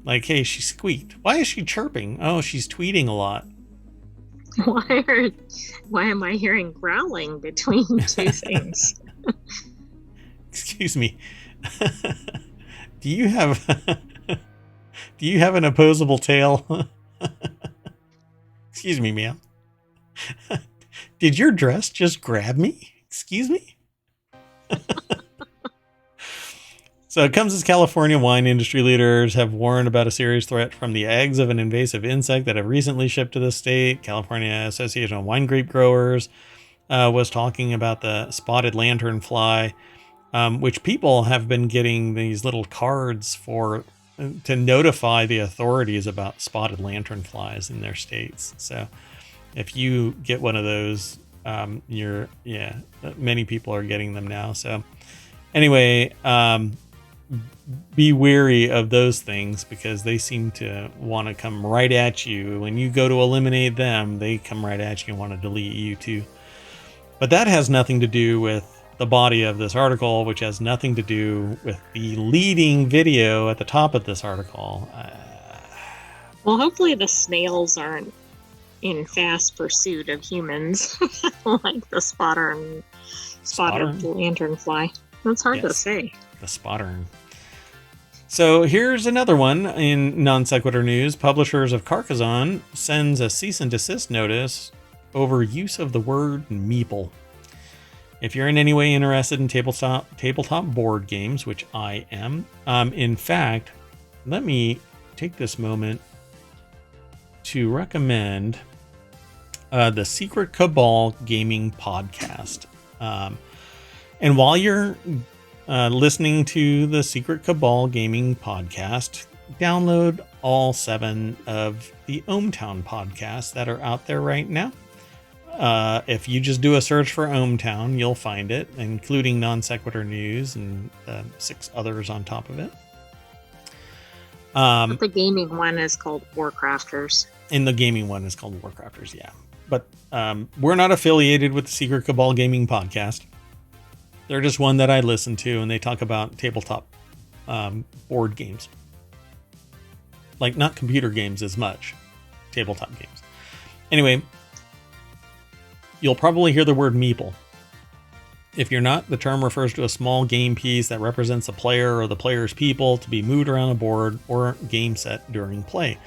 Like, hey, she squeaked. Why is she chirping? Oh, she's tweeting a lot. Why am I hearing growling between two things? Excuse me. Do you have an opposable tail? Excuse me, ma'am. Did your dress just grab me? Excuse me? So it comes as California wine industry leaders have warned about a serious threat from the eggs of an invasive insect that have recently shipped to the state. California Association of Wine Grape Growers was talking about the spotted lanternfly, which people have been getting these little cards to notify the authorities about spotted lanternflies in their states. So if you get one of those, many people are getting them now. So anyway, be wary of those things because they seem to want to come right at you. When you go to eliminate them, they come right at you and want to delete you too. But that has nothing to do with the body of this article, which has nothing to do with the leading video at the top of this article. Well, hopefully the snails aren't in fast pursuit of humans like the spotted lanternfly. That's hard to Yes, say. the spotter. So here's another one in non sequitur news. Publishers of Carcassonne sends a cease and desist notice over use of the word meeple. If you're in any way interested in tabletop board games, which I am, in fact, let me take this moment to recommend the Secret Cabal Gaming Podcast. And while you're listening to the Secret Cabal Gaming Podcast, download all 7 of the ohmTown podcasts that are out there right now. If you just do a search for ohmTown, you'll find it, including Non Sequitur News and 6 others on top of it. But the gaming one is called Warcrafters. And the gaming one is called Warcrafters, yeah. But we're not affiliated with the Secret Cabal Gaming Podcast. They're just one that I listen to, and they talk about tabletop board games. Like, not computer games as much. Tabletop games. Anyway, you'll probably hear the word meeple. If you're not, the term refers to a small game piece that represents a player or the player's people to be moved around a board or game set during play.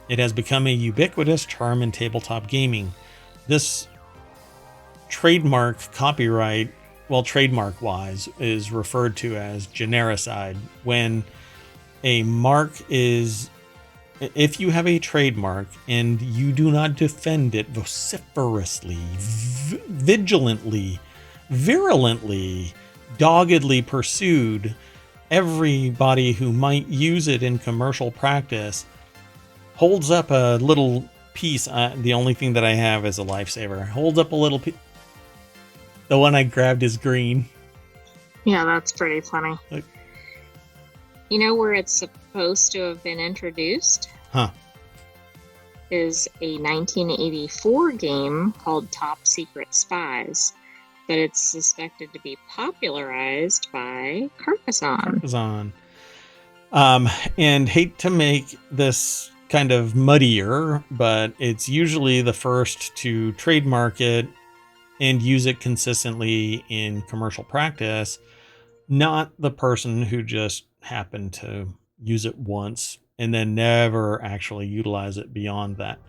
It has become a ubiquitous term in tabletop gaming. This trademark trademark-wise, is referred to as genericide. When a mark is... If you have a trademark and you do not defend it vociferously, vigilantly, virulently, doggedly pursued, everybody who might use it in commercial practice holds up a little piece. The only thing that I have is a lifesaver. Holds up a little piece. The one I grabbed is green. Yeah, that's pretty funny. Look. You know where it's supposed to have been introduced? Huh. Is a 1984 game called Top Secret Spies, but it's suspected to be popularized by Carcassonne. And hate to make this kind of muddier, but it's usually the first to trademark it and use it consistently in commercial practice, not the person who just happened to use it once and then never actually utilize it beyond that.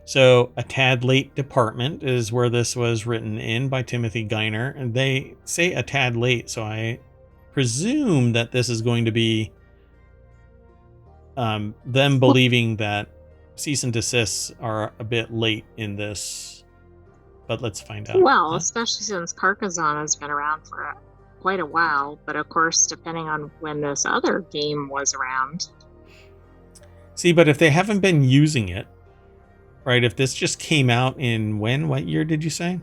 So A Tad Late Department is where this was written in by Timothy Geiner, and they say a tad late, so I presume that this is going to be them believing that cease and desists are a bit late in this. But let's find out. Well, especially since Carcassonne has been around for quite a while, but of course, depending on when this other game was around. See, but if they haven't been using it, right? If this just came out in what year did you say?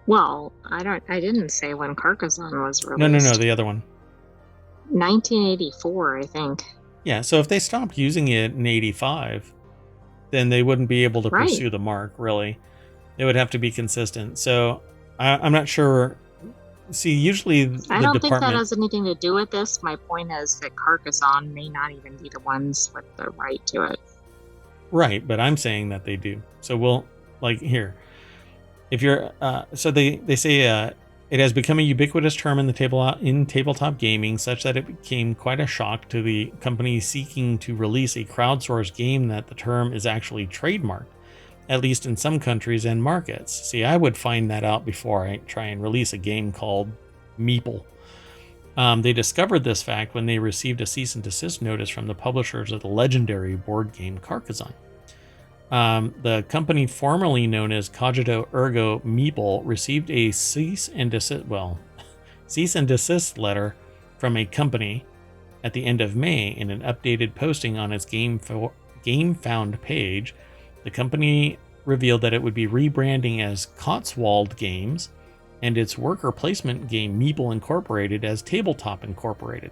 Well, I didn't say when Carcassonne was released. No, the other one. 1984, I think. Yeah, so if they stopped using it in 85, then they wouldn't be able to pursue the mark, really. They would have to be consistent. So I'm not sure. See, usually I don't think that has anything to do with this. My point is that Carcassonne may not even be the ones with the right to it. Right, but I'm saying that they do. So we'll, like, here. If you're, so they say it has become a ubiquitous term in tabletop gaming, such that it became quite a shock to the company seeking to release a crowdsourced game that the term is actually trademarked, at least in some countries and markets. See, I would find that out before I try and release a game called Meeple. They discovered this fact when they received a cease and desist notice from the publishers of the legendary board game Carcassonne. The company formerly known as Cogito Ergo Meeple received a cease and desist letter from a company at the end of May. In an updated posting on its GameFound page, the company revealed that it would be rebranding as Cotswold Games and its worker placement game Meeple Incorporated as Tabletop Incorporated.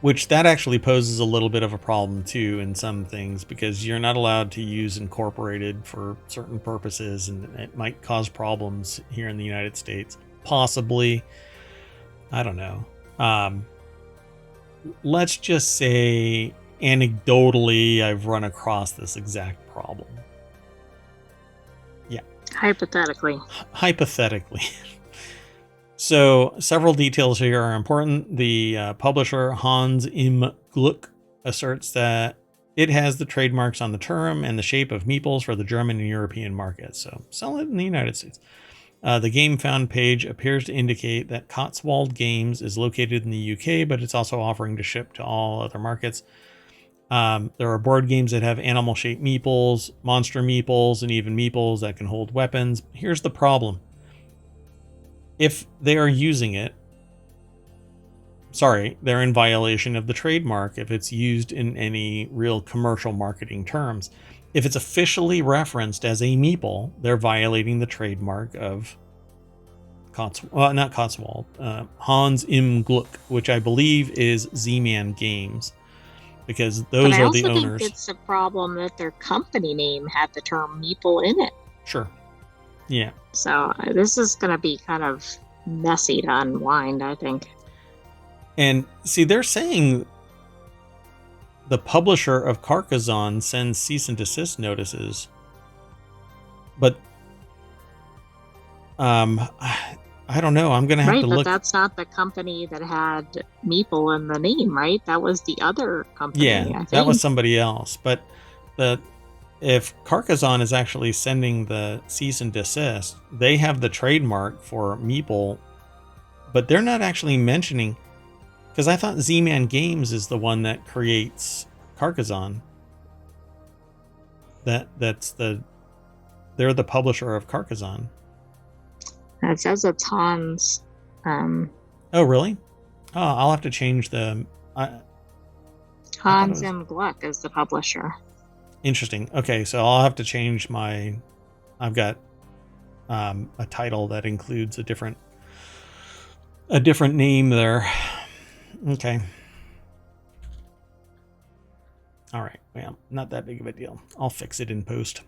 Which that actually poses a little bit of a problem too in some things, because you're not allowed to use Incorporated for certain purposes, and it might cause problems here in the United States. Possibly. I don't know. Let's just say anecdotally I've run across this exact problem. Yeah. Hypothetically. Hypothetically. So several details here are important. The publisher Hans im Gluck asserts that it has the trademarks on the term and the shape of meeples for the German and European markets. So sell it in the United States. The game found page appears to indicate that Cotswold Games is located in the UK, but it's also offering to ship to all other markets. There are board games that have animal-shaped meeples, monster meeples, and even meeples that can hold weapons. Here's the problem. If they are using it, they're in violation of the trademark if it's used in any real commercial marketing terms. If it's officially referenced as a meeple, they're violating the trademark of Hans im Gluck, which I believe is Z-Man Games, because those are the owners. But I also think it's a problem that their company name had the term meeple in it. Sure. Yeah. So this is going to be kind of messy to unwind, I think. And see, they're saying the publisher of Carcassonne sends cease and desist notices, but I don't know. I'm going to have to look. But that's not the company that had meeple in the name, right? That was the other company. Yeah, that was somebody else. But if Carcassonne is actually sending the cease and desist, they have the trademark for meeple, but they're not actually mentioning, because I thought Z-Man Games is the one that creates Carcassonne. They're the publisher of Carcassonne. It says it's Hans. Oh, really? Oh, I'll have to change the. Hans im Gluck is the publisher. Interesting. Okay, so I'll have to change my. I've got a title that includes a different name there. Okay. All right. Well, not that big of a deal. I'll fix it in post.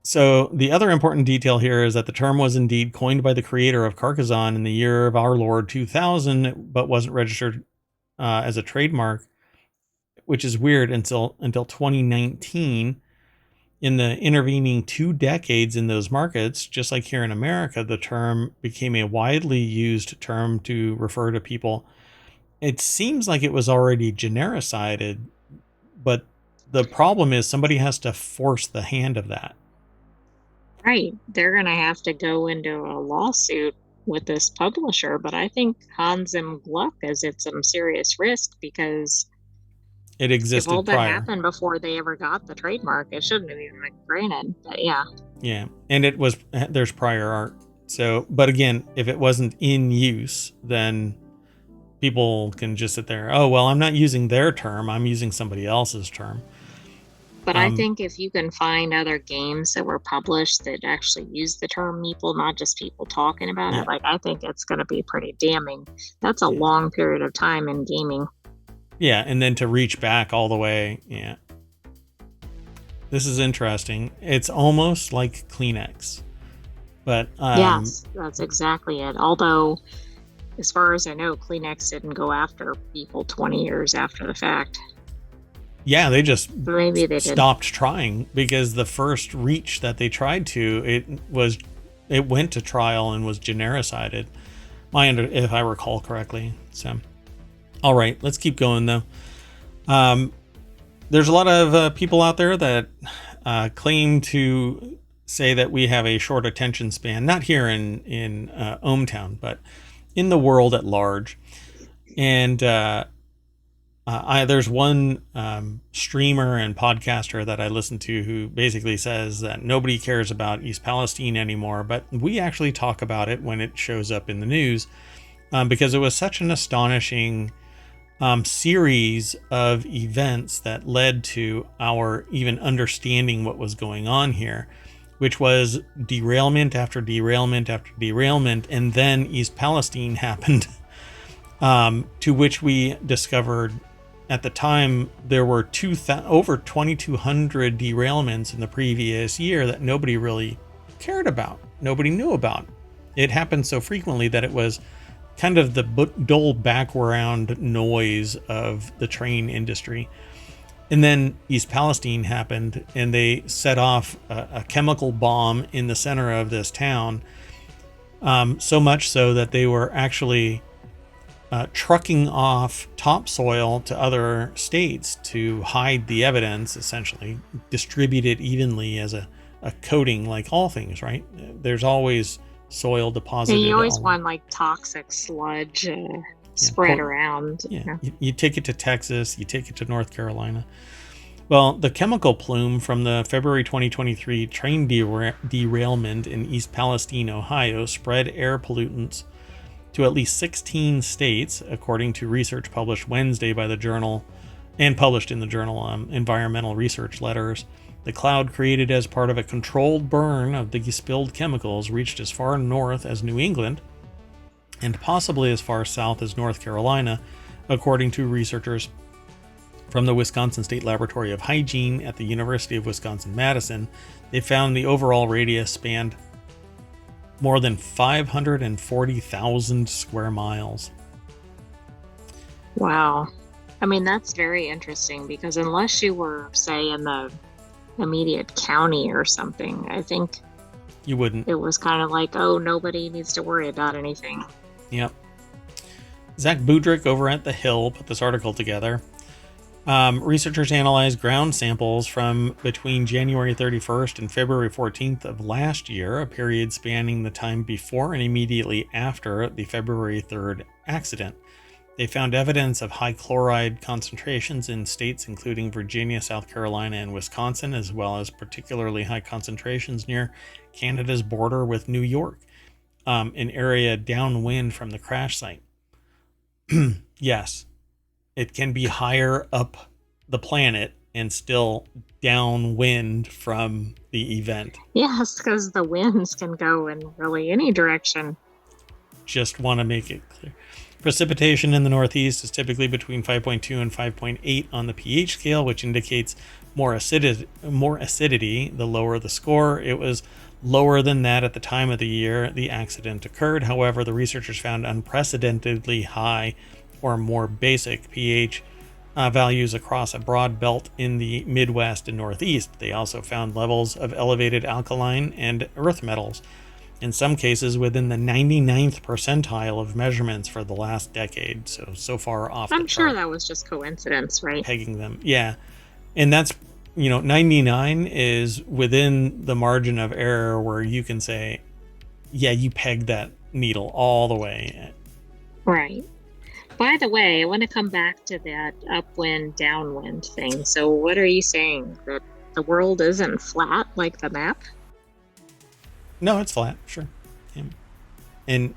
So the other important detail here is that the term was indeed coined by the creator of Carcassonne in the year of our Lord 2000, but wasn't registered as a trademark, which is weird until 2019. In the intervening 2 decades in those markets, just like here in America, the term became a widely used term to refer to people. It seems like it was already genericided, but the problem is somebody has to force the hand of that. Right. They're going to have to go into a lawsuit with this publisher, but I think Hans im Gluck is at some serious risk because it existed if all that prior. happened before they ever got the trademark, it shouldn't have even been granted. But yeah. Yeah. And there's prior art. So, but again, if it wasn't in use, then people can just sit there. Oh, well, I'm not using their term. I'm using somebody else's term. But I think if you can find other games that were published that actually use the term meeple, not just people talking about it, like I think it's going to be pretty damning. That's a long period of time in gaming. Yeah, and then to reach back all the way, yeah. This is interesting. It's almost like Kleenex. But yes, that's exactly it. Although, as far as I know, Kleenex didn't go after people 20 years after the fact. Yeah, they just stopped trying because the first reach that they tried to, it went to trial and was genericided. If I recall correctly. So, all right, let's keep going though. There's a lot of people out there that claim to say that we have a short attention span, not here in ohmTown, but in the world at large. And there's one streamer and podcaster that I listen to who basically says that nobody cares about East Palestine anymore, but we actually talk about it when it shows up in the news because it was such an astonishing series of events that led to our even understanding what was going on here, which was derailment after derailment after derailment, and then East Palestine happened, to which we discovered at the time there were over 2,200 derailments in the previous year that nobody really cared about. Nobody knew about. It happened so frequently that it was kind of the dull background noise of the train industry. And then East Palestine happened, and they set off a chemical bomb in the center of this town. So much so that they were actually trucking off topsoil to other states to hide the evidence, essentially distribute it evenly as a coating, like all things, right? There's always soil deposited. You always want like toxic sludge spread around. Yeah, you take it to Texas, you take it to North Carolina. Well, the chemical plume from the February 2023 train derailment in East Palestine, Ohio, spread air pollutants to at least 16 states, according to research published Wednesday by the journal and published in the journal Environmental Research Letters. The cloud created as part of a controlled burn of the spilled chemicals reached as far north as New England and possibly as far south as North Carolina, according to researchers from the Wisconsin State Laboratory of Hygiene at the University of Wisconsin-Madison. They found the overall radius spanned more than 540,000 square miles. Wow. I mean, that's very interesting because unless you were, say, in the immediate county or something, I think you wouldn't. It was kind of like, oh, nobody needs to worry about anything. Yep. Zach Budrick over at The Hill put this article together. Researchers analyzed ground samples from between January 31st and February 14th of last year, a period spanning the time before and immediately after the February 3rd accident. They found evidence of high chloride concentrations in states including Virginia, South Carolina, and Wisconsin, as well as particularly high concentrations near Canada's border with New York, an area downwind from the crash site. Yes, it can be higher up the planet and still downwind from the event. Yes, because the winds can go in really any direction. Just want to make it clear. Precipitation in the Northeast is typically between 5.2 and 5.8 on the pH scale, which indicates more acidity. The lower the score. It was lower than that at the time of the year the accident occurred. However, the researchers found unprecedentedly high or more basic pH values across a broad belt in the Midwest and Northeast. They also found levels of elevated alkaline and earth metals, in some cases within the 99th percentile of measurements for the last decade. So far off the chart. I'm sure that was just coincidence, right? Pegging them. Yeah. And that's, 99 is within the margin of error where you can say, yeah, you pegged that needle all the way. Right. By the way, I want to come back to that upwind, downwind thing. So what are you saying? That the world isn't flat like the map? No, it's flat, sure. Yeah. And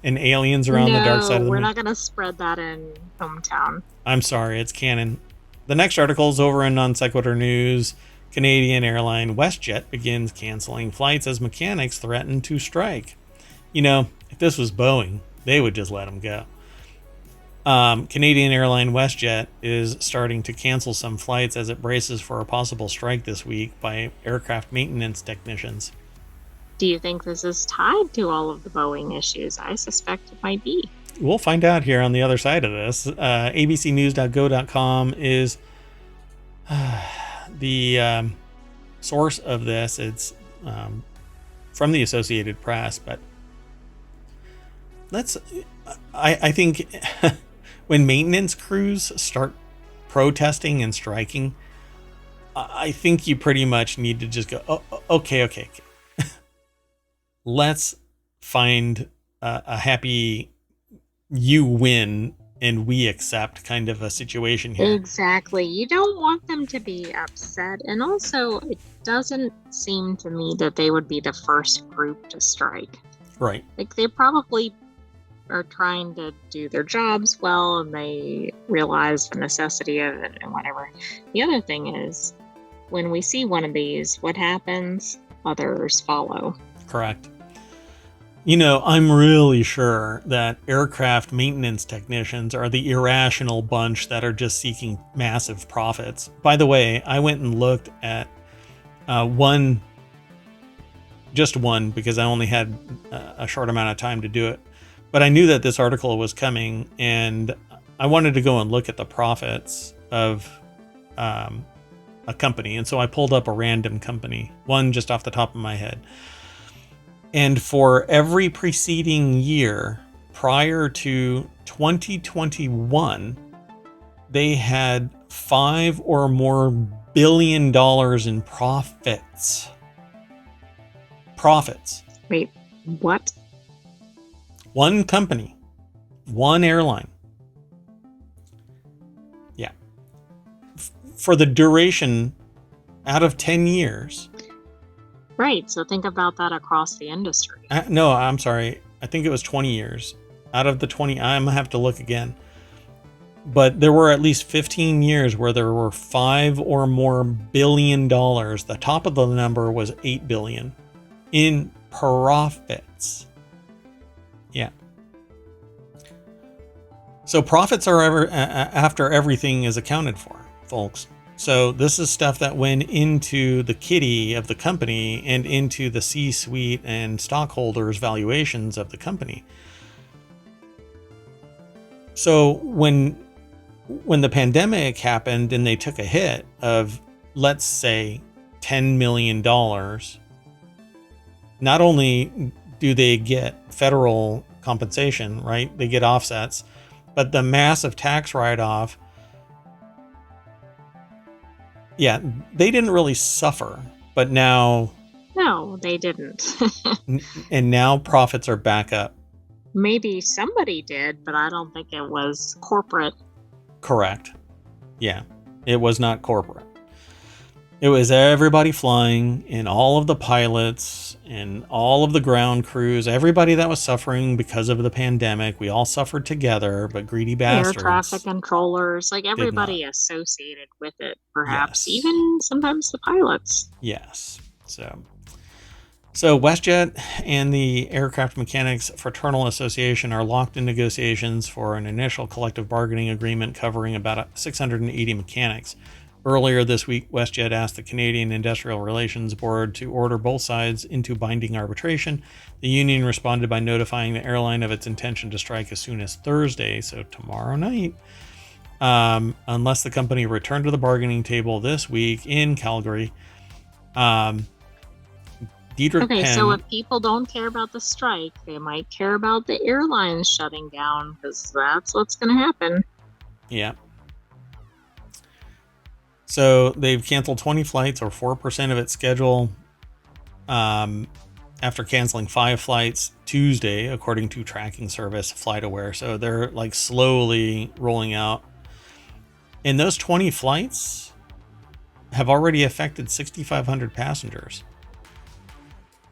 aliens are on the dark side of the moon. We're not going to spread that in ohmTown. I'm sorry, it's canon. The next article is over in Non-Sequitur News. Canadian airline WestJet begins canceling flights as mechanics threaten to strike. If this was Boeing, they would just let them go. Canadian airline WestJet is starting to cancel some flights as it braces for a possible strike this week by aircraft maintenance technicians. Do you think this is tied to all of the Boeing issues? I suspect it might be. We'll find out here on the other side of this. abcnews.go.com is the source of this. It's from the Associated Press, but I think when maintenance crews start protesting and striking, I think you pretty much need to just go, okay. Let's find a happy you win and we accept kind of a situation here. Exactly. You don't want them to be upset. And also, it doesn't seem to me that they would be the first group to strike. Right. Like, they probably are trying to do their jobs well and they realize the necessity of it and whatever. The other thing is, when we see one of these, what happens? Others follow. Correct. I'm really sure that aircraft maintenance technicians are the irrational bunch that are just seeking massive profits. By the way, I went and looked at one, because I only had a short amount of time to do it. But I knew that this article was coming, and I wanted to go and look at the profits of a company. And so I pulled up a random company, one just off the top of my head. And for every preceding year prior to 2021, they had $5 or more billion in profits. Profits. Wait, what? One company, one airline. Yeah. For the duration out of 10 years. Right, so think about that across the industry. No, I'm sorry. I think it was 20 years. Out of the 20, I'm going to have to look again. But there were at least 15 years where there were $5 or more billion. The top of the number was 8 billion in profits. Yeah. So profits are after everything is accounted for, folks. So this is stuff that went into the kitty of the company and into the C-suite and stockholders' valuations of the company. So when the pandemic happened and they took a hit of, let's say, $10 million, not only do they get federal compensation, right? They get offsets, but the massive tax write-off, yeah, they didn't really suffer, but now... No, they didn't. And now profits are back up. Maybe somebody did, but I don't think it was corporate. Correct. Yeah, it was not corporate. It was everybody flying and all of the pilots and all of the ground crews, everybody that was suffering because of the pandemic. We all suffered together, but greedy bastards. Air traffic controllers, like everybody associated with it, perhaps. Yes. Even sometimes the pilots. Yes. So WestJet and the Aircraft Mechanics Fraternal Association are locked in negotiations for an initial collective bargaining agreement covering about 680 mechanics. Earlier this week, WestJet asked the Canadian Industrial Relations Board to order both sides into binding arbitration. The union responded by notifying the airline of its intention to strike as soon as Thursday, so tomorrow night, unless the company returned to the bargaining table this week in Calgary. Okay, so if people don't care about the strike, they might care about the airlines shutting down, because that's what's going to happen. Yeah. So they've canceled 20 flights, or 4% of its schedule, after canceling 5 flights Tuesday, according to tracking service FlightAware. So they're like slowly rolling out. And those 20 flights have already affected 6,500 passengers.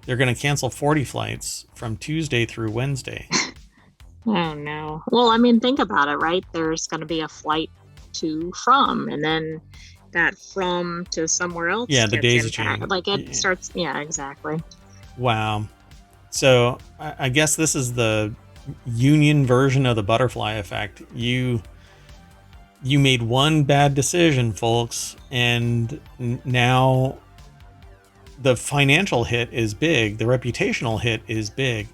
They're going to cancel 40 flights from Tuesday through Wednesday. Oh, no. Well, I mean, think about it, right? There's going to be a flight to from, and then that from to somewhere else. Yeah, the daisy chain. Like it starts. Yeah, exactly. Wow. So I guess this is the union version of the butterfly effect. You made one bad decision, folks, and now the financial hit is big. The reputational hit is big.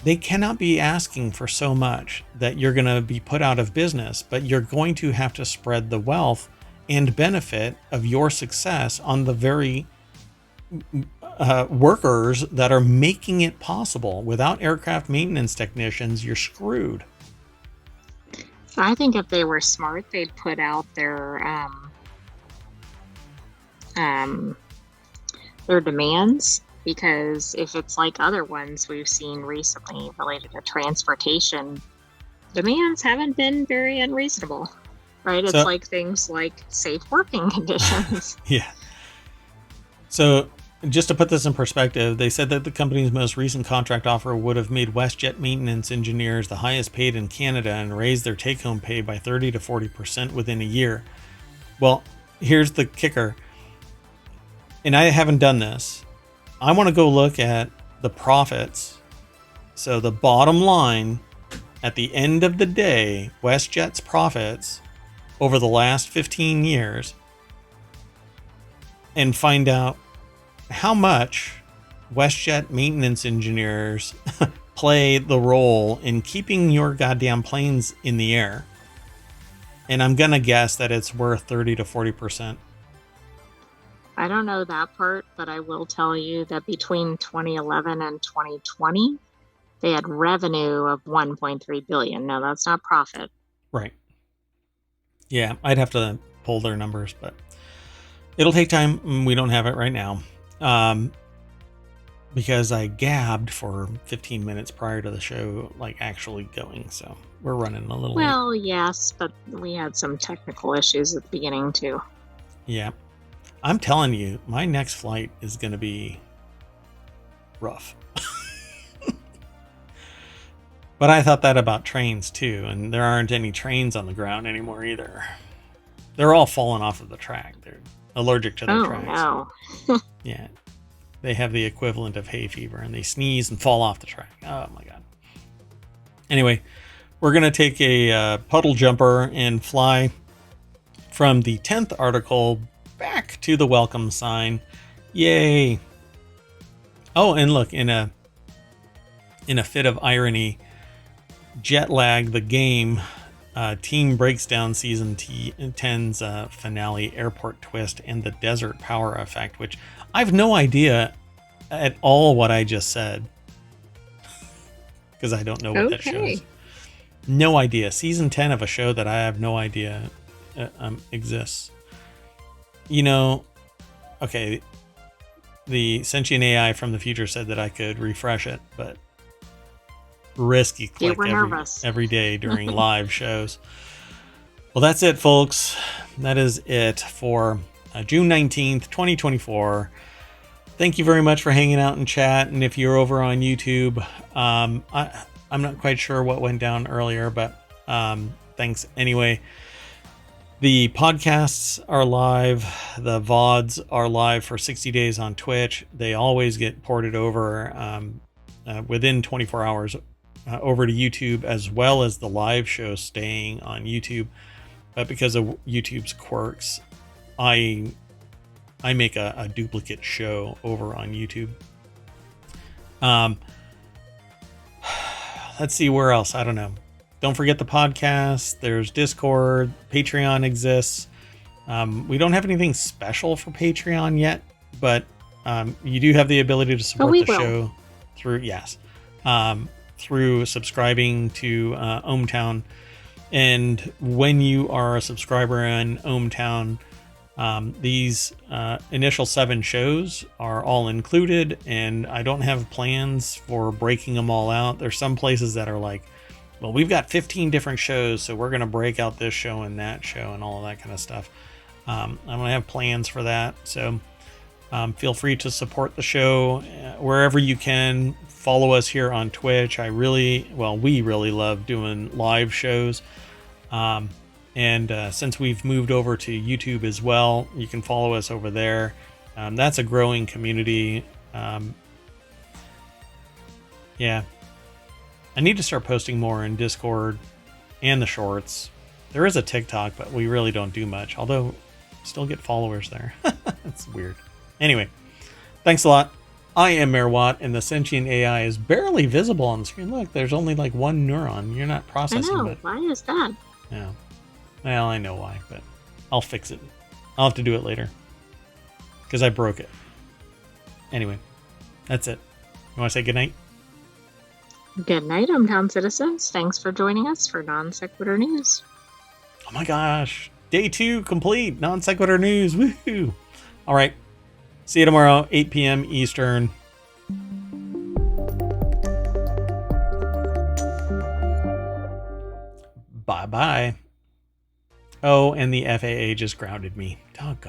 They cannot be asking for so much that you're going to be put out of business, but you're going to have to spread the wealth and benefit of your success on the very workers that are making it possible. Without aircraft maintenance technicians, you're screwed. I think if they were smart, they'd put out their demands, because if it's like other ones we've seen recently related to transportation, demands haven't been very unreasonable, right? It's like things like safe working conditions. Yeah. So just to put this in perspective, they said that the company's most recent contract offer would have made WestJet maintenance engineers the highest paid in Canada and raised their take-home pay by 30 to 40% within a year. Well, here's the kicker. And I haven't done this. I want to go look at the profits. So the bottom line, at the end of the day, WestJet's profits over the last 15 years, and find out how much WestJet maintenance engineers play the role in keeping your goddamn planes in the air. And I'm going to guess that it's worth 30 to 40%. I don't know that part, but I will tell you that between 2011 and 2020, they had revenue of 1.3 billion. Now that's not profit. Right. Yeah, I'd have to pull their numbers, but it'll take time. We don't have it right now. Because I gabbed for 15 minutes prior to the show, like actually going. So we're running a little late. Well, yes, but we had some technical issues at the beginning too. Yeah. I'm telling you, my next flight is going to be rough. But I thought that about trains too, and there aren't any trains on the ground anymore either. They're all falling off of the track. They're allergic to their tracks. No. Yeah. They have the equivalent of hay fever, and they sneeze and fall off the track. Oh my God. Anyway, we're going to take a puddle jumper and fly from the 10th article back to the welcome sign. Yay. Oh, and look, in a fit of irony, Jet Lag, the game, team breaks down season 10's finale, Airport Twist, and the Desert Power Effect, which I've no idea at all what I just said. Because I don't know what that shows. No idea. Season 10 of a show that I have no idea exists. You know, okay, the sentient AI from the future said that I could refresh it, but risky click every day during live shows. Well, that's it, folks. That is it for June 19th, 2024. Thank you very much for hanging out in chat. And if you're over on YouTube, I'm not quite sure what went down earlier, but thanks anyway. The podcasts are live. The VODs are live for 60 days on Twitch. They always get ported over within 24 hours over to YouTube, as well as the live show staying on YouTube. But because of YouTube's quirks, I make a duplicate show over on YouTube. Let's see where else. I don't know. Don't forget the podcast. There's Discord. Patreon exists. We don't have anything special for Patreon yet, but you do have the ability to support the show through subscribing to ohmTown. And when you are a subscriber in ohmTown, these initial 7 shows are all included, and I don't have plans for breaking them all out. There's some places that are like, well, we've got 15 different shows, so we're going to break out this show and that show and all of that kind of stuff. I don't have plans for that, so feel free to support the show wherever you can. Follow us here on Twitch. We really love doing live shows. And since we've moved over to YouTube as well, you can follow us over there. That's a growing community. Yeah. I need to start posting more in Discord and the shorts. There is a TikTok, but we really don't do much, although still get followers there. That's weird. Anyway, thanks a lot. I am Mayor Watt, and the sentient AI is barely visible on the screen. Look, there's only like one neuron. You're not processing it. Why is that? Yeah. Well, I know why, but I'll fix it. I'll have to do it later. Because I broke it. Anyway, that's it. You want to say goodnight? Good night, ohmTown citizens. Thanks for joining us for Non Sequitur News. Oh my gosh. Day 2 complete. Non Sequitur News. Woohoo. All right. See you tomorrow, 8 p.m. Eastern. Bye-bye. Oh, and the FAA just grounded me. Doggone.